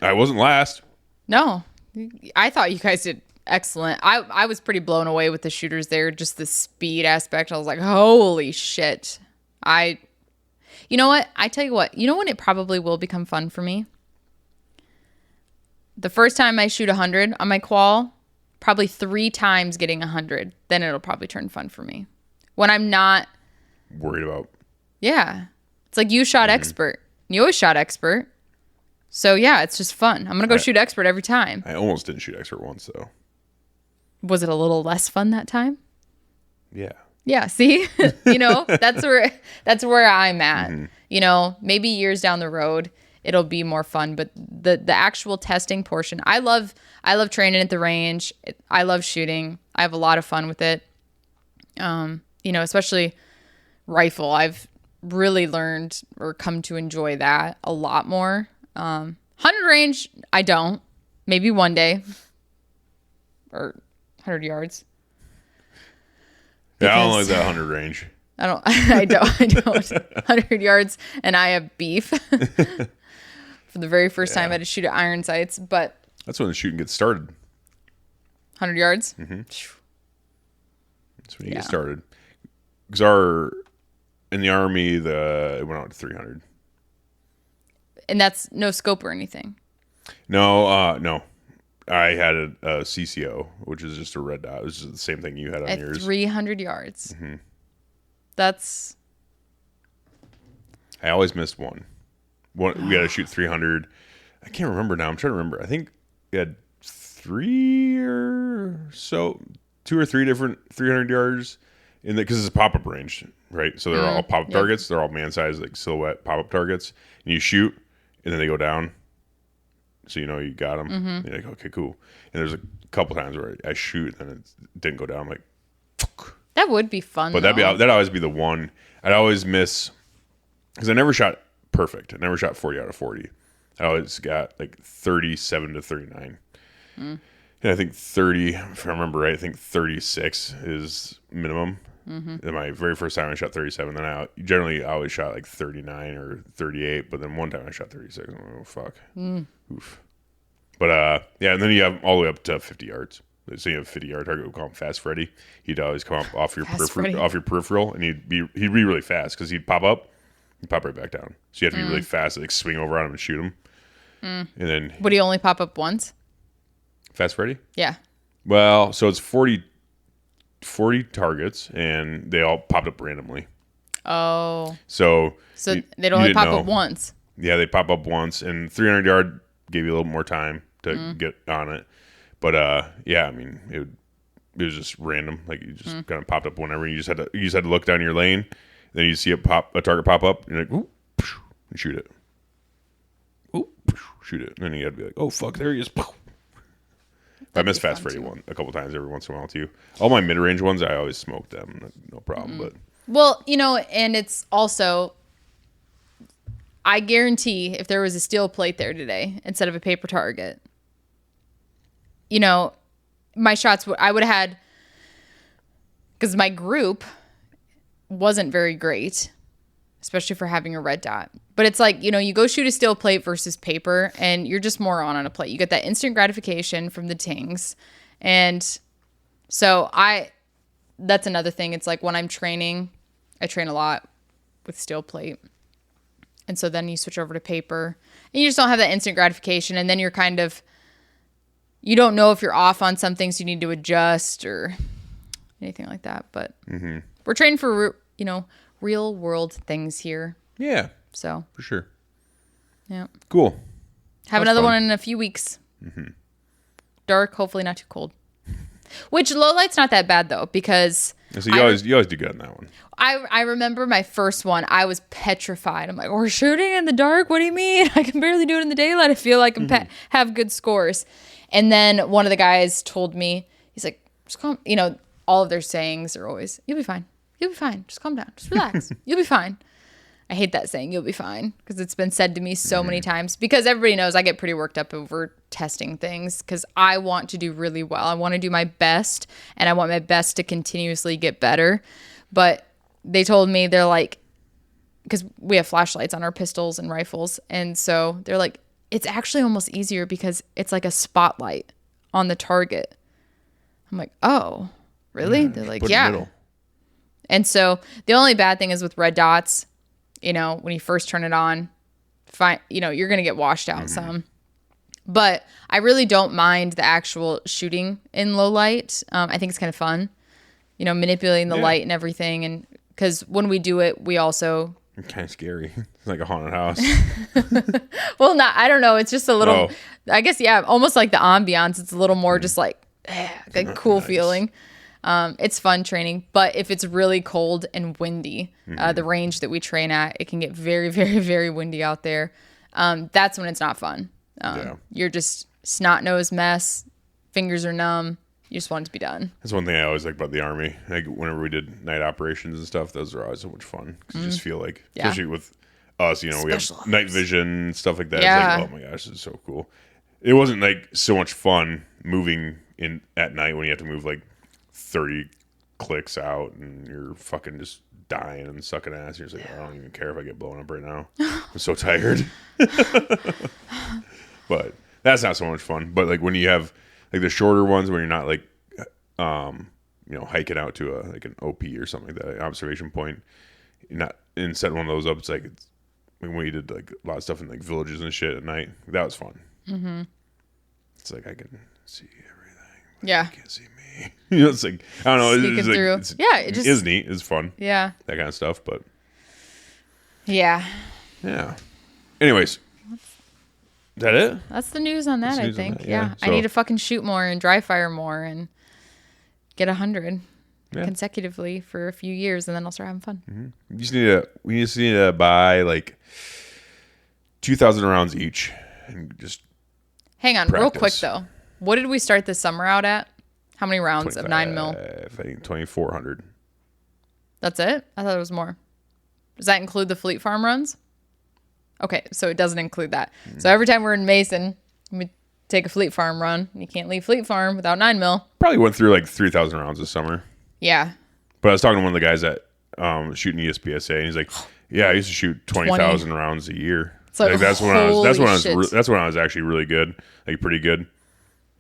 I wasn't last. No, I thought you guys did excellent. I was pretty blown away with the shooters there, just the speed aspect. I was like, holy shit. You know what? I tell you what, when it probably will become fun for me? The first time I shoot 100 on my qual, probably 3 times getting 100, then it'll probably turn fun for me. When I'm not worried about. Yeah. It's like you shot expert. You always shot expert. So yeah, it's just fun. I'm going to go shoot expert every time. I almost didn't shoot expert once though. Was it a little less fun that time? Yeah. Yeah, see? That's where I'm at. Maybe years down the road it'll be more fun, but the actual testing portion, I love training at the range. I love shooting. I have a lot of fun with it. Especially rifle. I've really learned or come to enjoy that a lot more. 100 range, I don't. Maybe one day. Or 100 yards. Yeah, I don't like that 100 range. I don't. 100 yards, and I have beef. For the very first time, I had to shoot at iron sights, but... That's when the shooting gets started. 100 yards? Mm-hmm. That's when you get started. Because in the Army, it went out to 300. And that's no scope or anything? No, no. I had a CCO, which is just a red dot. It was just the same thing you had on at yours. 300 yards. Mm-hmm. That's... I always missed one. We had to shoot 300. I can't remember now. I'm trying to remember. I think we had 2 or 3 different 300 yards in because it's a pop-up range, right? So they're all pop-up targets. They're all man-sized, like silhouette pop-up targets. And you shoot, and then they go down. So you got them. Mm-hmm. You're like, okay, cool. And there's a couple times where I shoot, and it didn't go down. I'm like, fuck. That would be fun, but that'd always be the one. I'd always miss because I never shot perfect. I never shot 40 out of 40. I always got like 37 to 39. And I think 30, if I remember right, I think 36 is minimum. Mm-hmm. And my very first time I shot 37. Then I always shot like 39 or 38. But then one time I shot 36. I'm like, oh, fuck. Oof. But yeah, and then you have all the way up to 50 yards. So you have a 50-yard target. We call him Fast Freddy. He'd always come up off your peripheral, and he'd be really fast because he'd pop up, he'd pop right back down. So you have to be really fast, like swing over on him and shoot him. And then would he only pop up once? Fast Freddy? Yeah. Well, so it's 40 targets, and they all popped up randomly. Oh. So they'd only pop up once. Yeah, they pop up once, and 300 yard gave you a little more time to get on it. But yeah, I mean, it was just random. Like you just kind of popped up whenever. You just had to look down your lane. Then you see a target pop up. And you're like, ooh, and shoot it. Ooh, shoot it. And then you had to be like, oh fuck, there he is. I miss Fast Freddy one a couple times every once in a while too. All my mid range ones, I always smoked them, no problem. But well, and it's also, I guarantee if there was a steel plate there today instead of a paper target, my shots, I would have had, because my group wasn't very great, especially for having a red dot. But it's like, you go shoot a steel plate versus paper, and you're just more on a plate. You get that instant gratification from the tings. And so that's another thing. It's like when I'm training, I train a lot with steel plate. And so then you switch over to paper, and you just don't have that instant gratification. And then you're you don't know if you're off on some things you need to adjust or anything like that. But we're training for, real world things here. Yeah. So. For sure. Yeah. Cool. Have another one in a few weeks. Dark, hopefully not too cold. Which low light's not that bad though, because. So you always do good on that one. I remember my first one, I was petrified. I'm like, we're shooting in the dark? What do you mean? I can barely do it in the daylight. I feel like I have good scores. And then one of the guys told me, he's like, just calm. All of their sayings are always, you'll be fine. You'll be fine. Just calm down. Just relax. You'll be fine. I hate that saying, you'll be fine, because it's been said to me so many times, because everybody knows I get pretty worked up over testing things, because I want to do really well. I want to do my best, and I want my best to continuously get better. But they told me, they're like, because we have flashlights on our pistols and rifles, and so they're like, it's actually almost easier because it's like a spotlight on the target. I'm like, oh, really? They're like, yeah. And so the only bad thing is with red dots, when you first turn it on, you're going to get washed out some. But I really don't mind the actual shooting in low light. I think it's kind of fun, manipulating the light and everything. And because when we do it, we also... It's kind of scary. It's like a haunted house. Well, I don't know. It's just a little, I guess, yeah, almost like the ambiance. It's a little more just like cool feeling. It's fun training, but if it's really cold and windy, the range that we train at, it can get very, very, very windy out there. That's when it's not fun. You're just snot-nosed mess. Fingers are numb. You just want it to be done. That's one thing I always like about the Army. Like whenever we did night operations and stuff, those are always so much fun. Because you just feel like, especially with us, we have night vision and stuff like that. Yeah. It's like, oh my gosh, this is so cool. It wasn't like so much fun moving in at night when you have to move like 30 clicks out and you're fucking just dying and sucking ass. You're just like, I don't even care if I get blown up right now. I'm so tired. But that's not so much fun. But like when you have like the shorter ones when you're not like hiking out to an OP or something like that, an observation point, and setting one of those up, it's like when we did like a lot of stuff in like villages and shit at night, that was fun. It's like I can see everything, but you can't see me. It's like, I don't know, it is neat, it's fun, that kind of stuff. But yeah. Anyways, is that it? That's the news on that, I think. So, I need to fucking shoot more and dry fire more and get 100 consecutively for a few years, and then I'll start having fun. We just need to buy like 2,000 rounds each and just hang on real quick though. What did we start this summer out at? How many rounds of 9mm? I think 2,400. That's it? I thought it was more. Does that include the Fleet Farm runs? Okay, so it doesn't include that. So every time we're in Mason, we take a Fleet Farm run. You can't leave Fleet Farm without 9mm. Probably went through like 3,000 rounds this summer. Yeah. But I was talking to one of the guys that shooting ESPSA, and he's like, "Yeah, I used to shoot 20,000 rounds a year." It's like that's when I was actually really good, like pretty good.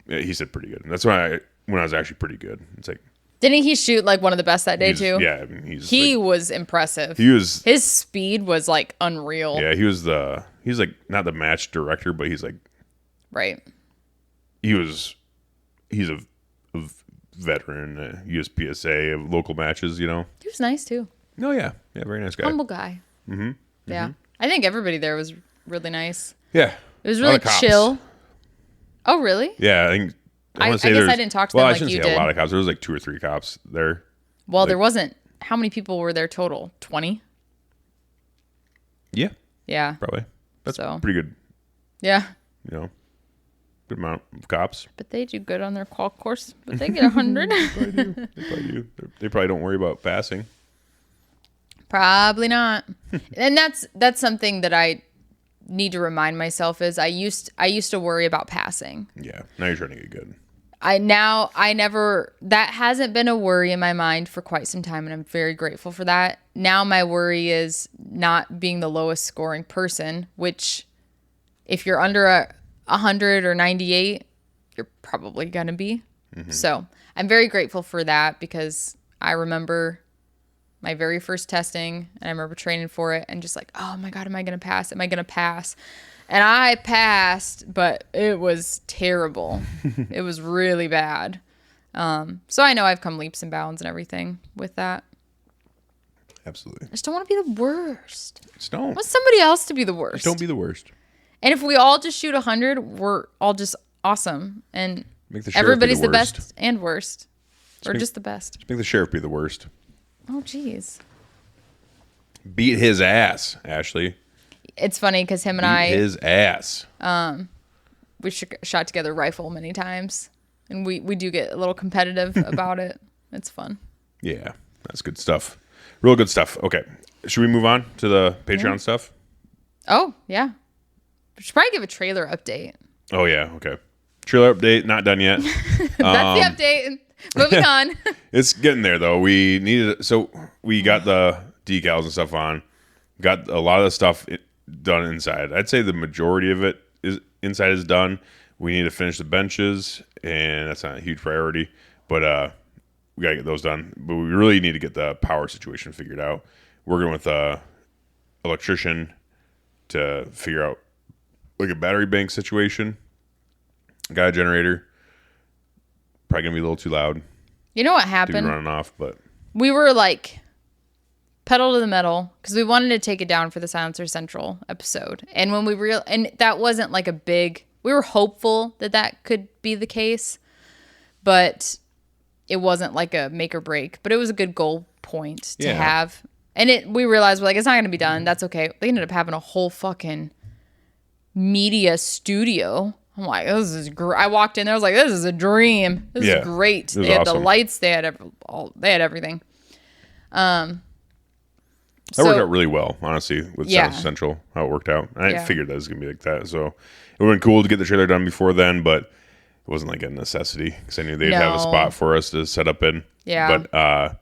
Yeah, he said pretty good. That's when I was actually pretty good. It's like, didn't he shoot like one of the best that day too? Yeah, I mean, he was impressive. His speed was like unreal. Yeah, he's like not the match director, but he's like right. He's a veteran USPSA of local matches. He was nice too. Oh yeah, very nice guy. Humble guy. Yeah, I think everybody there was really nice. Yeah, it was really chill. Oh really? Yeah, I think. I guess I didn't talk to them like you did. A lot of cops. There was like 2 or 3 cops there. Well, there wasn't. How many people were there total? 20? Yeah. Yeah. Probably. That's pretty good. Yeah. Good amount of cops. But they do good on their qual course. But they get 100. They probably do. They probably don't worry about passing. Probably not. And that's something that I need to remind myself is I used to worry about passing. Yeah. Now you're trying to get good. that hasn't been a worry in my mind for quite some time, and I'm very grateful for that. Now my worry is not being the lowest scoring person, which if you're under 100 or 98, you're probably going to be. Mm-hmm. So I'm very grateful for that because I remember my very first testing and I remember training for it and just like, oh my God, am I going to pass? Am I going to pass? And I passed, but it was terrible. It was really bad. So I know I've come leaps and bounds and everything with that. Absolutely. I just don't want to be the worst. Just don't. I want somebody else to be the worst. Just don't be the worst. And if we all just shoot 100, we're all just awesome. And make the everybody's the best and worst. Or just the best. Just make the sheriff be the worst. Oh, geez. Beat his ass, Ashley. It's funny because him and I... his ass. We shot together rifle many times. And we do get a little competitive about it. It's fun. Yeah, that's good stuff. Real good stuff. Okay. Should we move on to the Patreon stuff? Oh, yeah. We should probably give a trailer update. Oh, yeah. Okay. Trailer update, not done yet. That's the update. Moving on. It's getting there, though. We got the decals and stuff on. Got a lot of the stuff done inside. I'd say the majority of it inside is done. We need to finish the benches, and that's not a huge priority. But we got to get those done. But we really need to get the power situation figured out. Working with a electrician to figure out like a battery bank situation. Got a generator. Probably going to be a little too loud. You know what happened? To be running off, but... We were like pedal to the metal because we wanted to take it down for the Silencer Central episode. And when and that wasn't like a big... We were hopeful that could be the case, but it wasn't like a make or break. But it was a good goal point to have. And we realized, we're like, it's not going to be done. That's okay. They ended up having a whole fucking media studio. I'm like, this is great. I walked in there, I was like, this is a dream. This is great. They had awesome. The lights, they had everything. That worked out really well, honestly, with South Central, how it worked out. I figured that was going to be like that. So it would have been cool to get the trailer done before then, but it wasn't like a necessity because I knew they'd have a spot for us to set up in. Yeah. But, I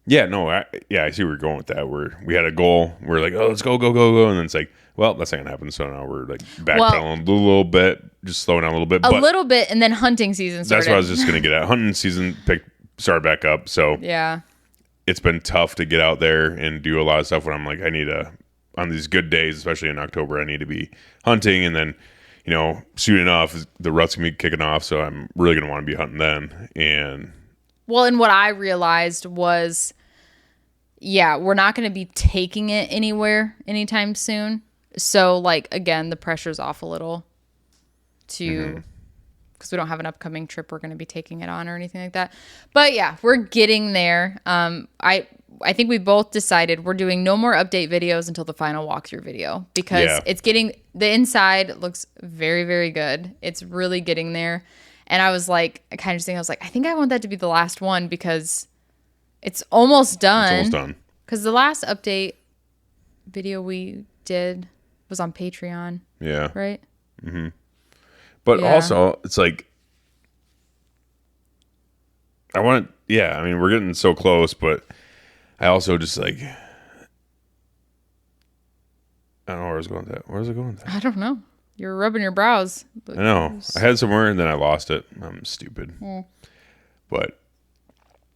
see where you're going with that. We had a goal. We're like, oh, let's go. And then it's like, well, that's not going to happen. So now we're like backpedaling a little bit, just slowing down a little bit. A little bit, and then hunting season started. That's what I was just going to get at. Hunting season started back up. So yeah, it's been tough to get out there and do a lot of stuff when I'm like, on these good days, especially in October, I need to be hunting. And then, soon enough, the rut's going to be kicking off. So I'm really going to want to be hunting then. And what I realized was, we're not going to be taking it anywhere anytime soon. So, again, the pressure's off a little because we don't have an upcoming trip we're going to be taking it on or anything like that. But, we're getting there. I think we both decided we're doing no more update videos until the final walkthrough video because it's getting – the inside looks very, very good. It's really getting there. And I was like – I think I want that to be the last one because it's almost done. It's almost done. Because the last update video we did – was on Patreon. Yeah. Right? Mm-hmm. But also, it's like, we're getting so close, but I also just like, I don't know where I was going with that. Where was I going with that? I don't know. You were rubbing your brows. I know. I had somewhere and then I lost it. I'm stupid. But,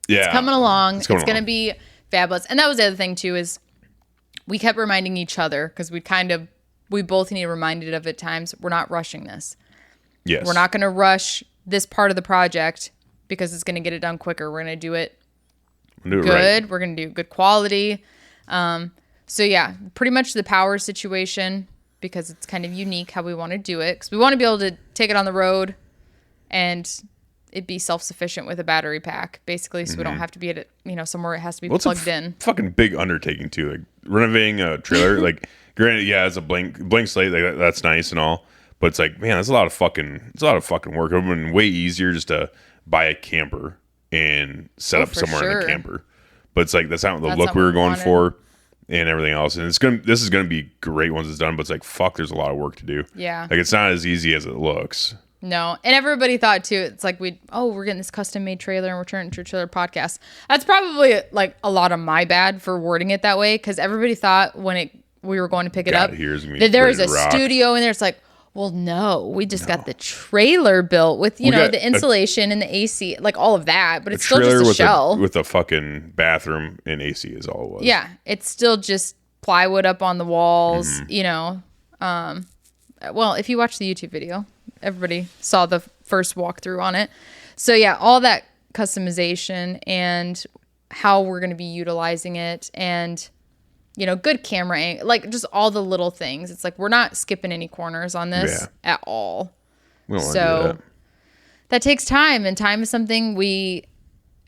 yeah. It's coming along. It's going to be fabulous. And that was the other thing, too, is we kept reminding each other because we both need reminded of at times, we're not rushing this. Yes. We're not going to rush this part of the project because it's going to get it done quicker. We're going to do it good. Right. We're going to do good quality. Pretty much the power situation because it's kind of unique how we want to do it because we want to be able to take it on the road and it be self-sufficient with a battery pack, basically, so we don't have to be at it, somewhere it has to be plugged in. Fucking big undertaking too, like renovating a trailer. Like, granted, it's a blank slate. Like, that's nice and all, but it's like, man, that's a lot of fucking work. It would have been way easier just to buy a camper and set up somewhere in a camper. But it's like that's not the look we were going for, and everything else. And this is gonna be great once it's done. But it's like, fuck, there's a lot of work to do. Yeah, like it's not as easy as it looks. No. And everybody thought too, it's like we're getting this custom made trailer and we're turning it into a trailer podcast. That's probably like a lot of my bad for wording it that way, because everybody thought when we were going to pick it up that there was a studio in there. It's like, well, no, we just got the trailer built with, the insulation and the AC, like all of that, but it's still just a shell. With a fucking bathroom and AC is all it was. Yeah. It's still just plywood up on the walls, well, if you watch the YouTube video, everybody saw the first walkthrough on it. So yeah, all that customization and how we're going to be utilizing it, and good camera angle, like just all the little things. It's like we're not skipping any corners on this at all. We don't want to do that takes time, and time is something we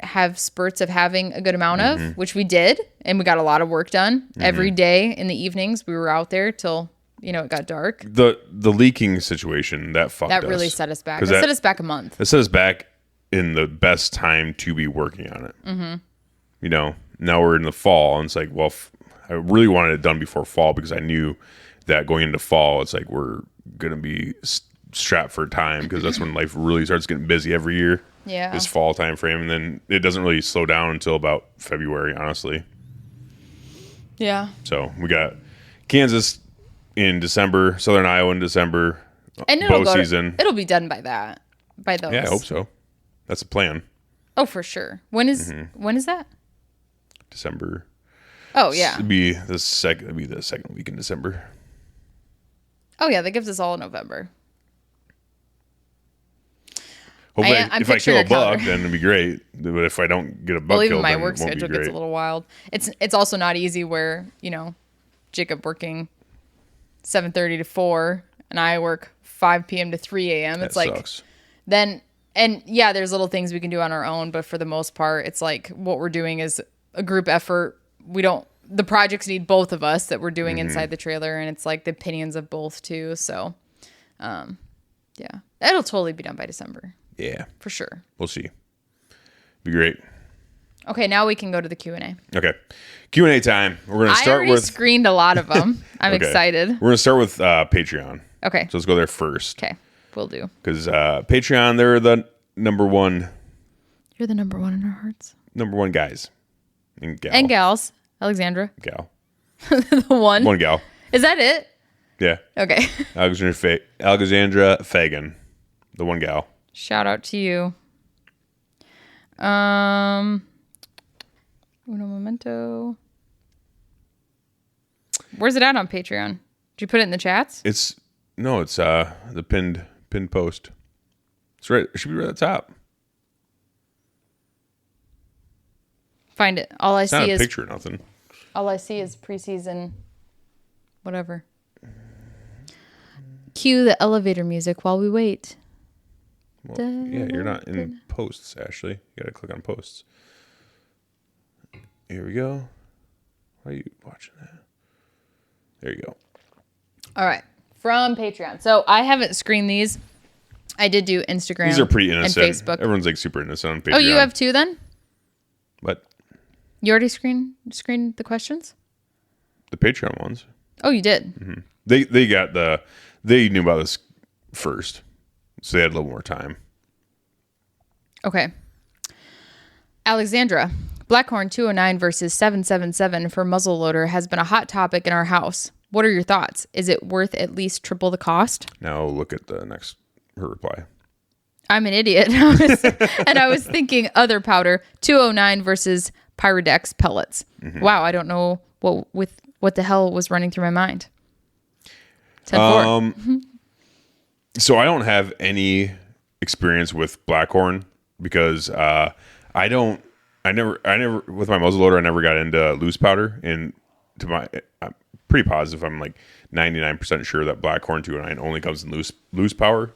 have spurts of having a good amount of, which we did, and we got a lot of work done every day in the evenings. We were out there till it got dark. The leaking situation that fucked us. That really set us back. That set us back a month. It set us back in the best time to be working on it. Now we're in the fall, and it's like, well, I really wanted it done before fall, because I knew that going into fall, it's like we're gonna be strapped for time, because that's when life really starts getting busy every year. Yeah, this fall time frame, and then it doesn't really slow down until about February, honestly. Yeah. So we got Kansas in December, Southern Iowa in December, and it'll be done by those. Yeah, I hope so. That's the plan. Oh, for sure. When is that? December. Oh yeah. It'd be the second week in December. Oh yeah, that gives us all November. Hopefully, if I kill a buck, then it'd be great. But if I don't get a buck killed, my then work it won't schedule be great. gets a little wild. It's also not easy where Jacob working 7:30 to 4, and I work 5 p.m. to 3 a.m. That it's like sucks. Then, and yeah, there's little things we can do on our own, but for the most part, it's like what we're doing is a group effort. The projects need both of us that we're doing inside the trailer, and it's like the opinions of both too. So, yeah, that'll totally be done by December. Yeah, for sure. We'll see. Be great. Okay, now we can go to the Q&A. Okay, Q&A time. We're gonna start with. I screened a lot of them. I'm excited. We're gonna start with Patreon. Okay, so let's go there first. Okay, we'll do. Because Patreon, they're the number one. You're the number one in our hearts. Number one guys and gals. Alexandra. Gal. The one. One gal. Is that it? Yeah. Okay. Alexandra Fagan. The one gal. Shout out to you. Uno momento. Where's it at on Patreon? Did you put it in the chats? It's the pinned post. It's right. It should be right at the top. Find it. All I see is picture or nothing. All I see is preseason whatever. Cue the elevator music while we wait. Well, yeah, you're not in posts, Ashley. You gotta click on posts. Here we go. Why are you watching that? There you go. All right. From Patreon. So I haven't screened these. I did do Instagram. These are pretty innocent. And Facebook. Everyone's like super innocent on Patreon. Oh, you have two then? What? You already screened the questions? The Patreon ones. Oh, you did? Mm-hmm. They knew about this first, so they had a little more time. Okay. Alexandra, Blackhorn 209 versus 777 for muzzleloader has been a hot topic in our house. What are your thoughts? Is it worth at least triple the cost? Now look at her reply. I'm an idiot. And I was thinking other powder, 209 versus Pyrodex pellets. Mm-hmm. Wow, I don't know what the hell was running through my mind. 10-4. So I don't have any experience with Blackhorn because I never with my muzzleloader I never got into loose powder, and I'm pretty positive, I'm like 99% sure that Blackhorn 209 only comes in loose powder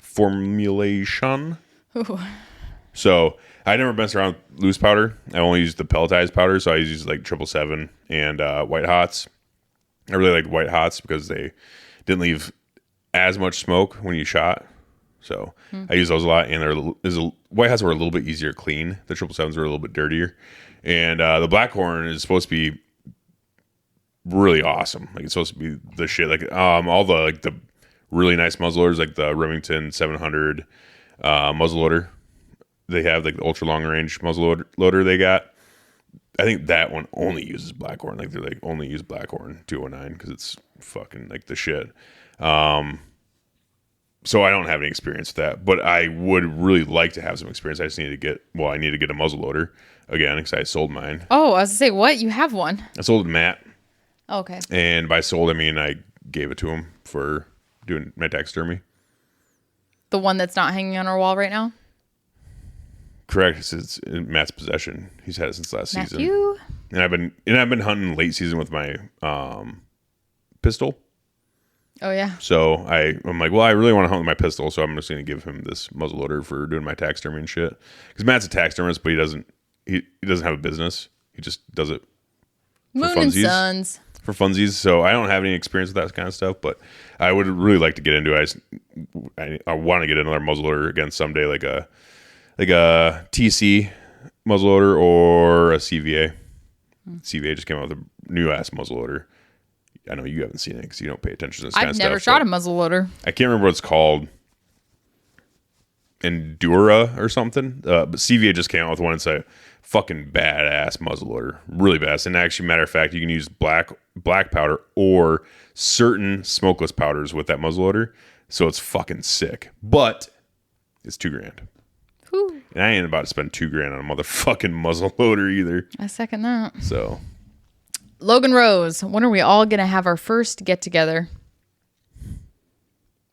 formulation. Ooh. So I never messed around with loose powder. I only use the pelletized powder, so I use like 777 and White Hots. I really like White Hots because they didn't leave as much smoke when you shot. So I use those a lot, and White Hots were a little bit easier to clean. The 777s were a little bit dirtier, and the Blackhorn is supposed to be really awesome. Like it's supposed to be the shit. Like all the really nice muzzleloaders, like the Remington 700 muzzleloader. They have like the ultra long range muzzleloader they got. I think that one only uses Blackhorn. Like, they're like only use Blackhorn 209 because it's fucking like the shit. So I don't have any experience with that, but I would really like to have some experience. I just need to get a muzzleloader again because I sold mine. Oh, I was to say, what? You have one? I sold it to Matt. Okay. And by sold, I mean I gave it to him for doing my taxidermy. The one that's not hanging on our wall right now? Correct. It's in Matt's possession. He's had it since last season. Matthew? And I've been hunting late season with my pistol. Oh, yeah. So I'm like, well, I really want to hunt with my pistol, so I'm just going to give him this muzzleloader for doing my taxidermy and shit. Because Matt's a taxidermist, but he doesn't have a business. He just does it for Moon funsies. and Sons. For funsies. So I don't have any experience with that kind of stuff, but I would really like to get into it. I want to get another muzzleloader again someday, like a TC muzzleloader or a CVA. CVA just came out with a new ass muzzleloader. I know you haven't seen it because you don't pay attention to this kind of stuff. I've never shot a muzzleloader. I can't remember what it's called. Endura or something. But CVA just came out with one. It's a fucking badass muzzleloader. Really badass. And actually, matter of fact, you can use black powder or certain smokeless powders with that muzzleloader. So it's fucking sick. But it's $2,000. Whew. And I ain't about to spend $2,000 on a motherfucking muzzleloader either. I second that. So... Logan Rose, when are we all going to have our first get-together?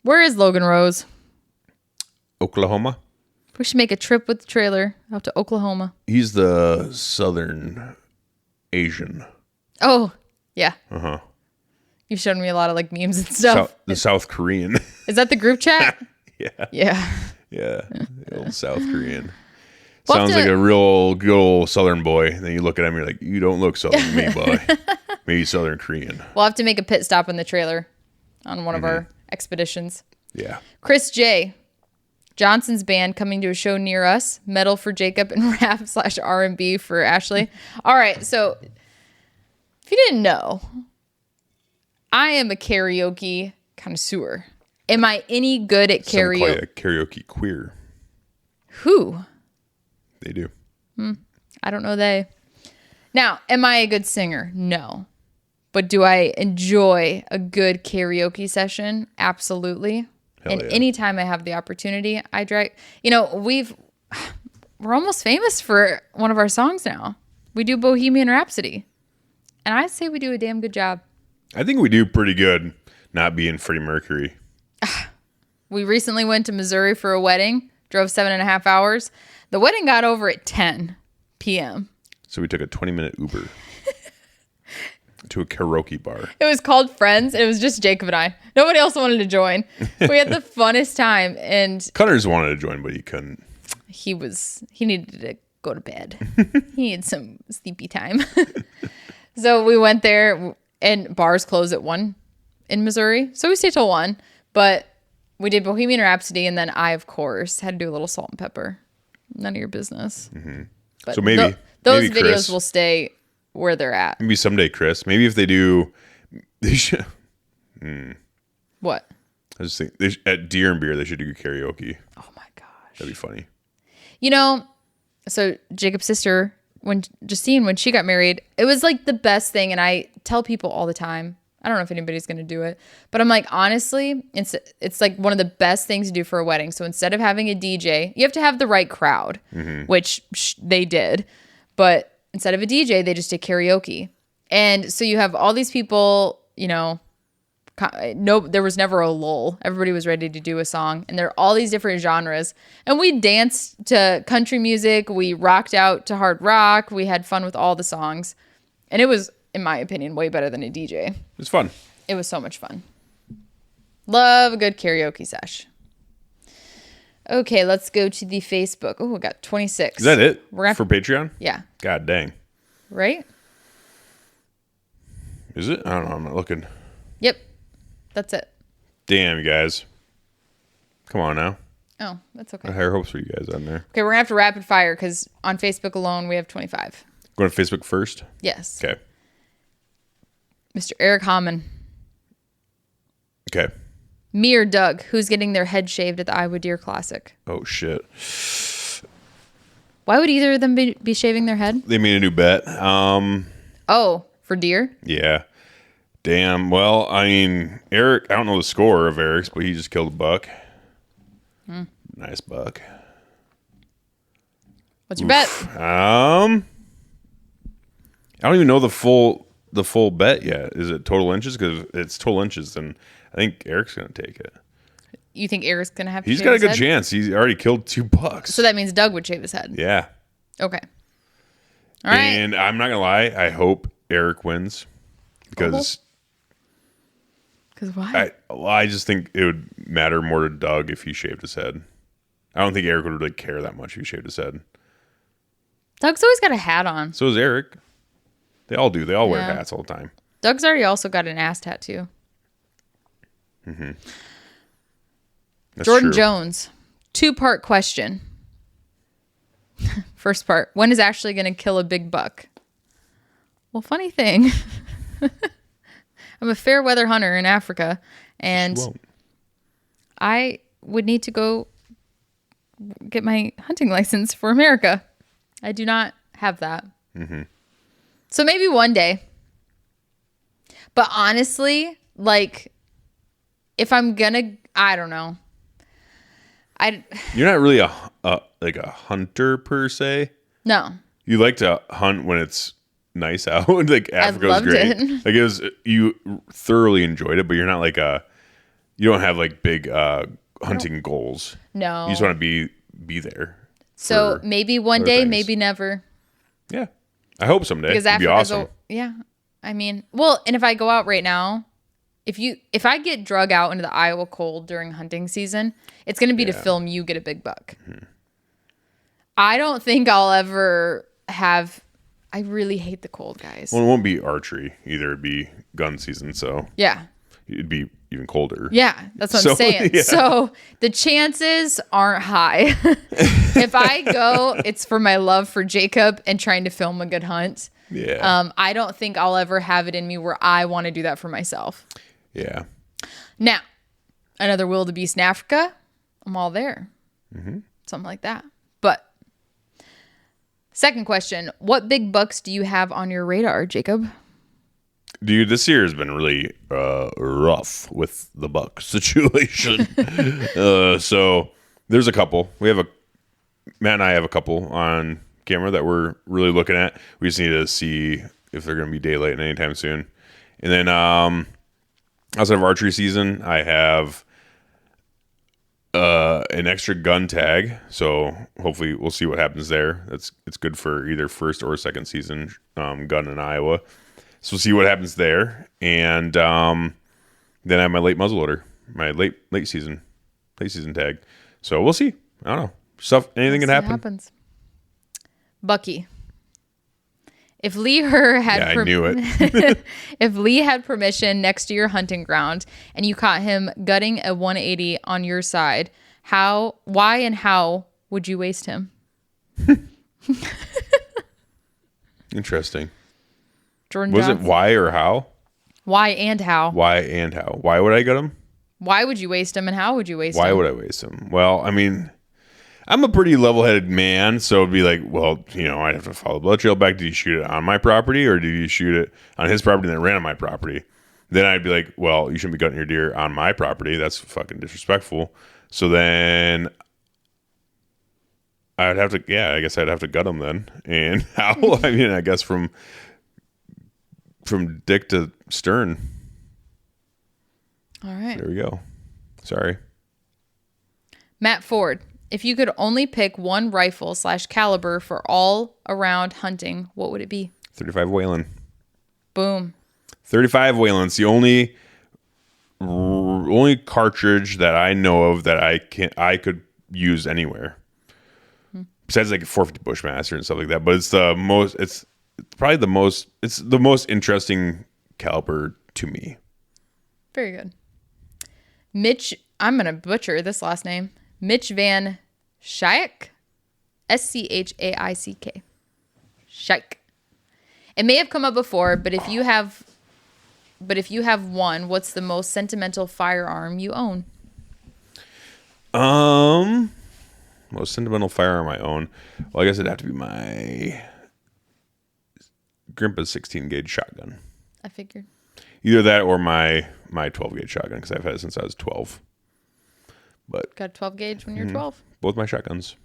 Where is Logan Rose? Oklahoma. We should make a trip with the trailer out to Oklahoma. He's the Southern Asian. Oh, yeah. Uh-huh. You've shown me a lot of like memes and stuff. The South Korean. Is that the group chat? Yeah. Yeah. Yeah. The old South Korean. We'll Sounds like a real good old Southern boy. And then you look at him, you're like, you don't look Southern to me, boy. Maybe Southern Korean. We'll have to make a pit stop in the trailer on one of our expeditions. Yeah. Chris J. Johnson's band coming to a show near us. Metal for Jacob and rap/R&B for Ashley. All right. So if you didn't know, I am a karaoke connoisseur. Am I any good at karaoke? Some call you a karaoke queer. Who? They do. I don't know they. Now, am I a good singer? No. But do I enjoy a good karaoke session? Absolutely. Hell yeah. Anytime I have the opportunity, I drag. You know, we're almost famous for one of our songs now. We do Bohemian Rhapsody. And I say we do a damn good job. I think we do pretty good not being Freddie Mercury. We recently went to Missouri for a wedding, drove 7.5 hours. The wedding got over at 10 p.m. So we took a 20-minute Uber to a karaoke bar. It was called Friends. It was just Jacob and I. Nobody else wanted to join. We had the funnest time. And Cutters wanted to join, but he couldn't. he needed to go to bed. He needed some sleepy time. So we went there, and bars close at 1 in Missouri. So we stayed till 1. But we did Bohemian Rhapsody, and then I, of course, had to do a little salt and pepper. None of your business. Mm-hmm. But so maybe those maybe videos Chris, will stay where they're at. Maybe someday, Chris. Maybe if they do, they should. What? I just think at Deer and Beer they should do karaoke. Oh my gosh, that'd be funny. You know, so Jacob's sister, when she got married, it was like the best thing, and I tell people all the time. I don't know if anybody's going to do it, but I'm like, honestly, it's like one of the best things to do for a wedding. So instead of having a DJ, you have to have the right crowd, which they did. But instead of a DJ, they just did karaoke. And so you have all these people, you know, there was never a lull. Everybody was ready to do a song. And there are all these different genres. And we danced to country music. We rocked out to hard rock. We had fun with all the songs. And it was, in my opinion, way better than a DJ. It was fun. It was so much fun. Love a good karaoke sesh. Okay, let's go to the Facebook. Oh, we got 26. Is that it for Patreon? Yeah. God dang. Right? Is it? I don't know. I'm not looking. Yep. That's it. Damn, you guys. Come on now. Oh, that's okay. I have higher hopes for you guys on there. Okay, we're going to have to rapid fire because on Facebook alone, we have 25. Going to Facebook first? Yes. Okay. Mr. Eric Hammond. Okay. Me or Doug, who's getting their head shaved at the Iowa Deer Classic? Oh, shit. Why would either of them be shaving their head? They made a new bet. Oh, for deer? Yeah. Damn. Well, I mean, Eric, I don't know the score of Eric's, but he just killed a buck. Nice buck. What's your bet? I don't even know the full bet yet. Is it total inches? Because if it's total inches, then I think Eric's going to take it. You think Eric's going to have to He's shave got a his good head? chance. He's already killed 2 bucks. So that means Doug would shave his head. Yeah. Okay. All right. And I'm not going to lie. I hope Eric wins. Because why? I just think it would matter more to Doug if he shaved his head. I don't think Eric would really care that much if he shaved his head. Doug's always got a hat on. So is Eric. They all do. They all wear Yeah. hats all the time. Doug's already also got an ass tattoo. That's Jordan true. Jones, 2-part question. First part, when is Ashley going to kill a big buck? Well, funny thing, I'm a fair weather hunter in Africa, and She won't. I would need to go get my hunting license for America. I do not have that. So maybe one day. But honestly, like, if I'm gonna, I don't know. You're not really a hunter per se. No. You like to hunt when it's nice out. Like Africa was loved great. it. Like you thoroughly enjoyed it, but you're not like you don't have like big hunting goals. No. You just want to be there. So for maybe one other day, things. maybe never. Yeah. I hope someday. Because It'd be Africa's awesome. yeah. I mean, well, and if I go out right now, if I get drug out into the Iowa cold during hunting season, it's going to be to film you get a big buck. I don't think I'll ever have. I really hate the cold, guys. Well, it won't be archery either. It'd be gun season, so Yeah. it'd be even colder. Yeah, that's what So, I'm saying. yeah. So the chances aren't high. If I go, it's for my love for Jacob and trying to film a good hunt. Yeah. I don't think I'll ever have it in me where I want to do that for myself. Yeah. Now, another wildebeest in Africa, I'm all there. Something like that. But second question, what big bucks do you have on your radar, Jacob? Dude, this year has been really rough with the buck situation. So there's a couple. Matt and I have a couple on camera that we're really looking at. We just need to see if they're going to be daylight anytime soon. And then outside of archery season, I have an extra gun tag. So hopefully we'll see what happens there. It's good for either first or second season gun in Iowa. So we'll see what happens there. And then I have my late muzzleloader, my late season tag. So we'll see. I don't know. Anything can happen. Happens. Bucky. If Lee Herr had I knew it. if Lee had permission next to your hunting ground and you caught him gutting a 180 on your side, why and how would you waste him? Interesting. Jordan Was Johnson. it why or how? Why and how? Why and how? Why would I get him? Why would you waste him and how would you waste him? Why would I waste him? Well, I mean, I'm a pretty level-headed man, so it'd be like, well, I'd have to follow the blood trail back. Did you shoot it on my property or did you shoot it on his property and then ran on my property? Then I'd be like, well, you shouldn't be gutting your deer on my property. That's fucking disrespectful. So then I guess I'd have to gut him then. And how? I mean, I guess from dick to stern. All right. There we go. Sorry. Matt Ford. If you could only pick one rifle / caliber for all around hunting, what would it be? 35 Whalen. Boom. 35 Whalen's the only cartridge that I know of that I could use anywhere. Besides like a 450 Bushmaster and stuff like that, but it's the most interesting caliber to me. Very good. Mitch, I'm going to butcher this last name. Mitch Van Schaik. Schaick. It may have come up before, but if you have but if you have one, what's the most sentimental firearm you own? Most sentimental firearm I own. Well, I guess it'd have to be my Grandpa's 16 gauge shotgun. I figured. Either that or my 12 gauge shotgun, because I've had it since I was 12. But got a 12 gauge when you're 12. Both my shotguns.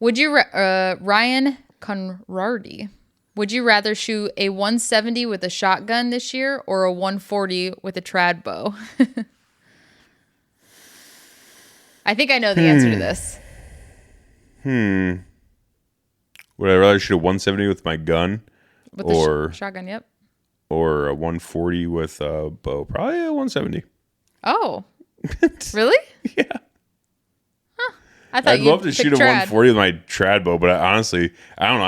Would you, Ryan Conrardi, would you rather shoot a 170 with a shotgun this year or a 140 with a trad bow? I think I know the answer to this. Would I rather shoot a 170 with my gun With or the shotgun, yep. or a 140 with a bow? Probably a 170. Oh. Really? Yeah. Huh. I thought I'd you'd love to pick shoot a trad. 140 with my trad bow, but honestly, I don't know.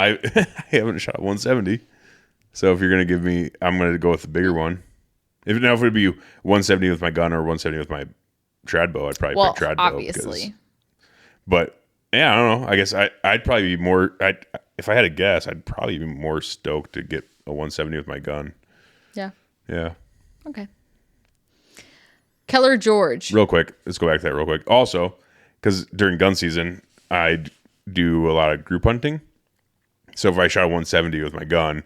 I haven't shot a 170. So if you're going to give me, I'm going to go with the bigger one. If it would be 170 with my gun or 170 with my trad bow, I'd probably pick trad bow. Obviously. But yeah, I don't know. I guess I'd probably be more. If I had to guess, I'd probably be more stoked to get a 170 with my gun. Yeah. Yeah. Okay. Keller George. Real quick, let's go back to that real quick. Also, because during gun season, I do a lot of group hunting. So if I shot a 170 with my gun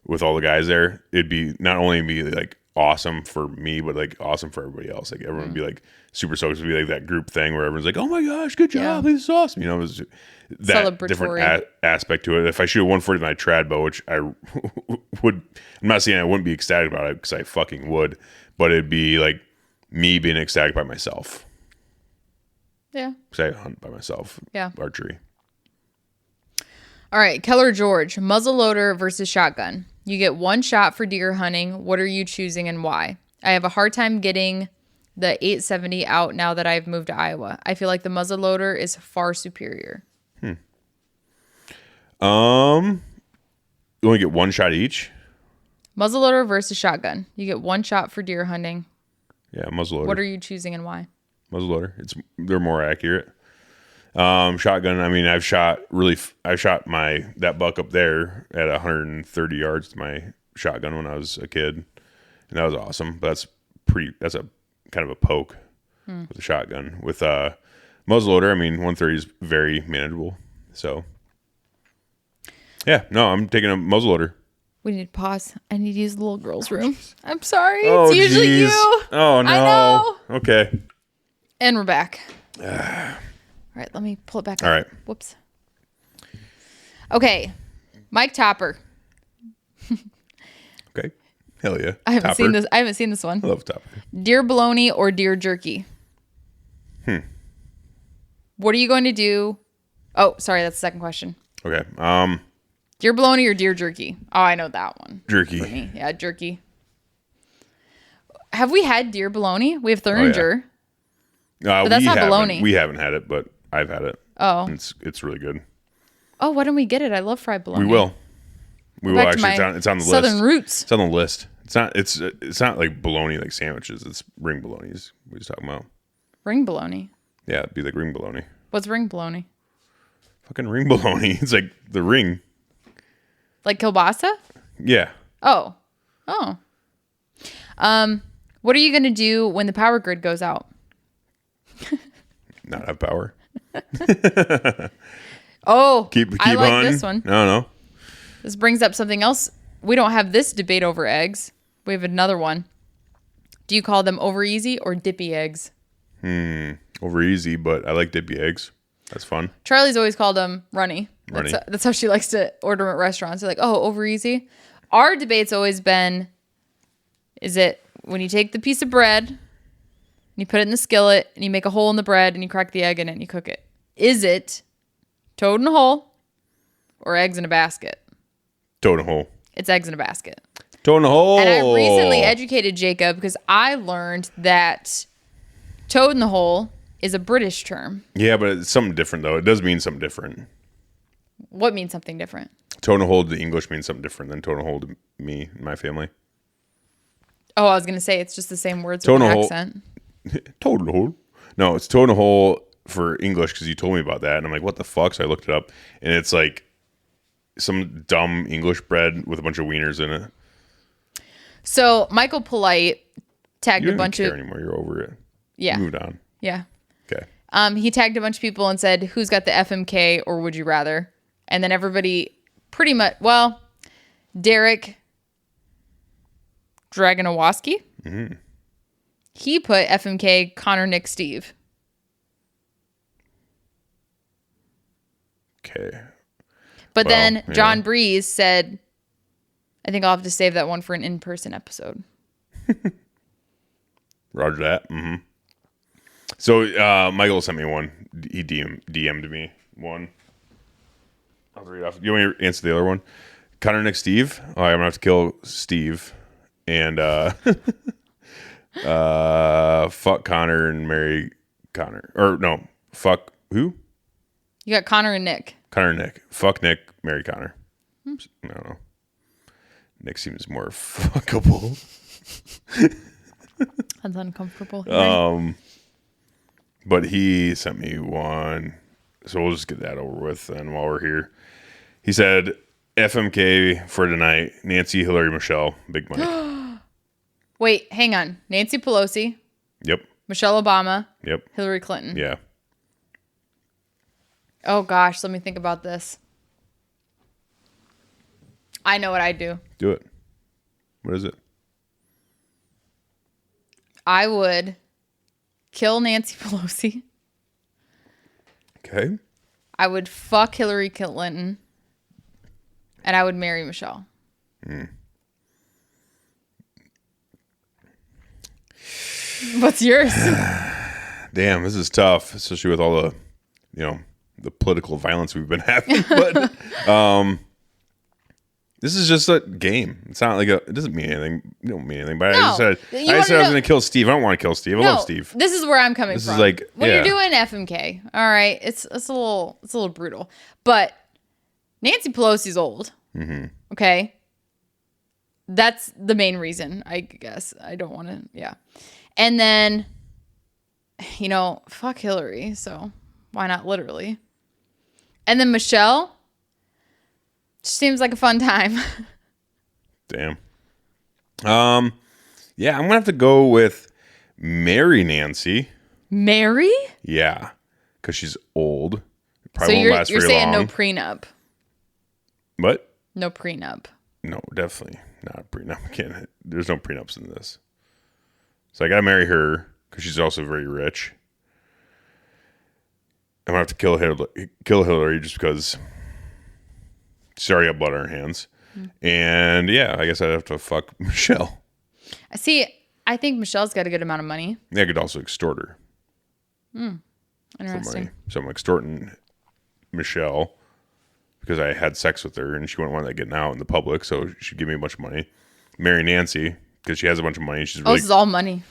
with all the guys there, it'd be not only be like awesome for me, but like awesome for everybody else. Like everyone would be like super stoked. It'd be like that group thing where everyone's like, "Oh my gosh, good job! This is awesome!" You know, it was that different aspect to it. If I shoot a 140 with my trad bow, which I would, I'm not saying I wouldn't be ecstatic about it because I fucking would, but it'd be like me being ecstatic by myself. Yeah. Because I hunt by myself. Yeah. Archery. All right, Keller George, muzzleloader versus shotgun. You get one shot for deer hunting. What are you choosing and why? I have a hard time getting the 870 out now that I've moved to Iowa. I feel like the muzzleloader is far superior. You only get one shot each? Muzzleloader versus shotgun. You get one shot for deer hunting. Yeah, muzzleloader. What are you choosing and why? Muzzleloader. They're more accurate. Shotgun. I mean, I shot that buck up there at 130 yards with my shotgun when I was a kid, and that was awesome. But that's a kind of a poke with a shotgun. With muzzleloader, I mean, 130 is very manageable. So, yeah, no, I'm taking a muzzleloader. We need to pause. I need to use the little girl's room. I'm sorry. Oh, it's usually geez. you. Oh, no. I know. Okay. And we're back. All right, let me pull it back up. All right. Whoops. Okay. Mike Topper. Okay. Hell yeah. I haven't Topper. seen this one. I love Topper. Deer bologna or deer jerky? What are you going to do? Oh, sorry, that's the second question. Okay. Deer bologna or deer jerky? Oh, I know that one. Jerky. For me. Yeah, jerky. Have we had deer bologna? We have Thuringer. But that's not bologna. We haven't had it, but I've had it. Oh. It's really good. Oh, why don't we get it? I love fried bologna. We will. We will Back to actually. It's on the list. Southern roots. It's on the list. It's not like bologna like sandwiches. It's ring bolognas we was talking about. Ring bologna. Yeah, it'd be like ring bologna. What's ring bologna? Fucking ring bologna. It's like the ring. Like kielbasa? Yeah. Oh. What are you going to do when the power grid goes out? Not have power. Oh, Keep I like on. this one. No. This brings up something else. We don't have this debate over eggs. We have another one. Do you call them over easy or dippy eggs? Over easy, but I like dippy eggs. That's fun. Charlie's always called them runny. That's how she likes to order at restaurants. They're like, oh, over easy. Our debate's always been, is it when you take the piece of bread and you put it in the skillet and you make a hole in the bread and you crack the egg in it and you cook it? Is it toad in a hole or eggs in a basket? Toad in a hole. It's eggs in a basket. Toad in a hole. And I recently educated Jacob because I learned that toad in the hole is a British term. Yeah, but it's something different, though. It does mean something different. What means something different? Toad in a hole to English means something different than toad in a hole to me and my family. Oh, I was going to say it's just the same words with an accent. Toad in a hole. No, it's toad in a hole for English because you told me about that. And I'm like, what the fuck? So I looked it up. And it's like some dumb English bread with a bunch of wieners in it. So Michael Polite tagged You a don't bunch care of anymore. You're over it. yeah, You moved on. yeah. Okay. He tagged a bunch of people and said, "Who's got the FMK or would you rather?" And then everybody pretty much, well, Derek Draganowoski, he put FMK, Connor, Nick, Steve. Okay. But Well, then yeah. John Breeze said, "I think I'll have to save that one for an in-person episode." Roger that. Mm-hmm. So Michael sent me one. He DM'd me one. I'll read it off. You want me to answer the other one? Connor, Nick, Steve. Oh, I'm gonna have to kill Steve, and fuck Connor and marry Connor. Or no, fuck who? You got Connor and Nick. Connor and Nick. Fuck Nick, marry Connor. I don't know. Nick seems more fuckable. That's uncomfortable. Right? But he sent me one, so we'll just get that over with. And while we're here, he said FMK for tonight: Nancy, Hillary, Michelle, big money. Wait, hang on. Nancy Pelosi, Yep. Michelle Obama, Yep. Hillary Clinton. Yeah. Oh gosh, let me think about this. I know what I'd do. Do it. What is it? I would kill Nancy Pelosi. Okay. I would fuck Hillary Clinton. And I would marry Michelle. What's yours? Damn, this is tough, especially with all the political violence we've been having. But this is just a game. It's not like it doesn't mean anything. It don't mean anything. But No. I just said I was going to kill Steve. I don't want to kill Steve. I love Steve. This is where I'm coming This from. is like, when yeah. you're doing FMK, all right, it's a little brutal. But Nancy Pelosi's old. Mm-hmm. Okay. That's the main reason, I guess. I don't want to, yeah. And then, fuck Hillary, so why not literally? And then Michelle, she seems like a fun time. Damn. Yeah, I'm gonna have to go with marry Nancy. Mary? Yeah, because she's old. So Probably won't last you're very saying long. no prenup? What? No prenup. No, definitely not a prenup. There's no prenups in this. So I gotta marry her because she's also very rich. I'm gonna have to kill Hillary just because she's already got blood on her hands. And yeah, I guess I'd have to fuck Michelle. See, I think Michelle's got a good amount of money. Yeah, I could also extort her for Interesting. money. So I'm extorting Michelle because I had sex with her and she wouldn't want that getting out in the public, so she'd give me a bunch of money. Marry Nancy because she has a bunch of money. She's really This is all money.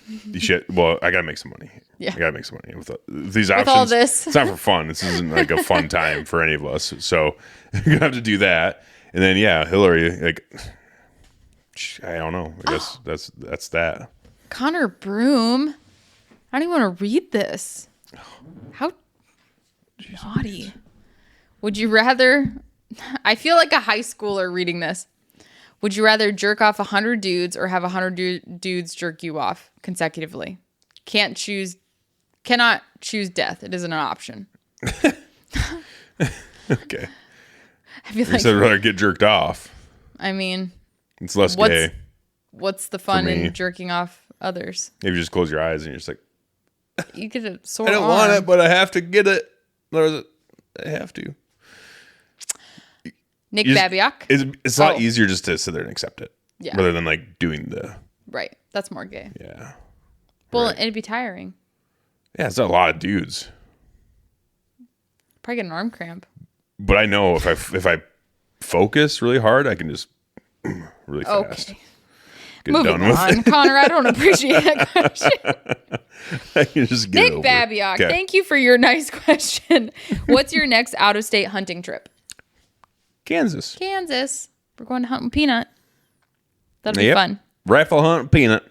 well, I gotta make some money. Yeah. I gotta make some money with these options. all this. It's not for fun. This isn't like a fun time for any of us. So you're gonna have to do that. And then yeah, Hillary, like I don't know. I guess that's that. Connor Broom. I don't even want to read this. How naughty. Would you rather... I feel like a high schooler reading this. Would you rather jerk off 100 dudes or have 100 dudes jerk you off consecutively? Cannot choose death. It isn't an option. Okay. I feel I like... said I'd rather get jerked off. I mean... It's less gay. What's the fun me. in jerking off others? Maybe you just close your eyes and you're just like, You get a sore I don't want it, but I have to get it. I have to. Nick Babiock. It's a lot easier just to sit there and accept it. Yeah. Rather than like doing the... Right. That's more gay. Yeah. Well, Right. it'd be tiring. Yeah, it's a lot of dudes. Probably get an arm cramp. But I know if I focus really hard, I can just really fast. Okay. Get Moving done with on. Connor, I don't appreciate that question. it. I can just get Nick it over. Babiock, Okay. thank you for your nice question. What's your next out-of-state hunting trip? Kansas. Kansas. We're going to hunt with Peanut. That'll be Yep. fun. Rifle hunt peanut.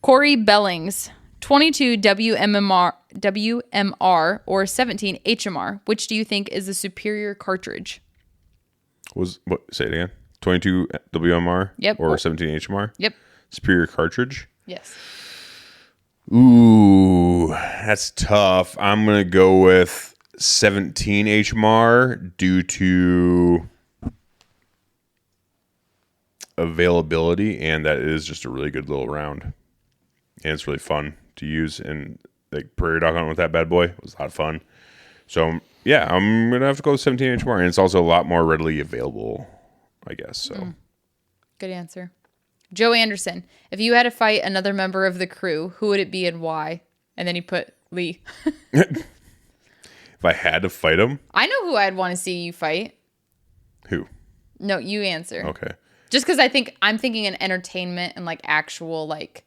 Corey Bellings, 22 WMR or 17 HMR. Which do you think is the superior cartridge? Say it again. 22 WMR? Yep. Or 17 HMR? Yep. Superior cartridge? Yes. Ooh, that's tough. I'm going to go with 17 HMR due to availability, and that is just a really good little round. And it's really fun to use. And like prairie dog hunting with that bad boy, it was a lot of fun. So yeah, I'm gonna have to go with 17 HMR, and it's also a lot more readily available, I guess. So Good answer. Joe Anderson, if you had to fight another member of the crew, who would it be and why? And then he put Lee. If I had to fight him, I know who I'd want to see you fight. who? No, you answer. Okay. Just because I'm thinking in entertainment and like actual like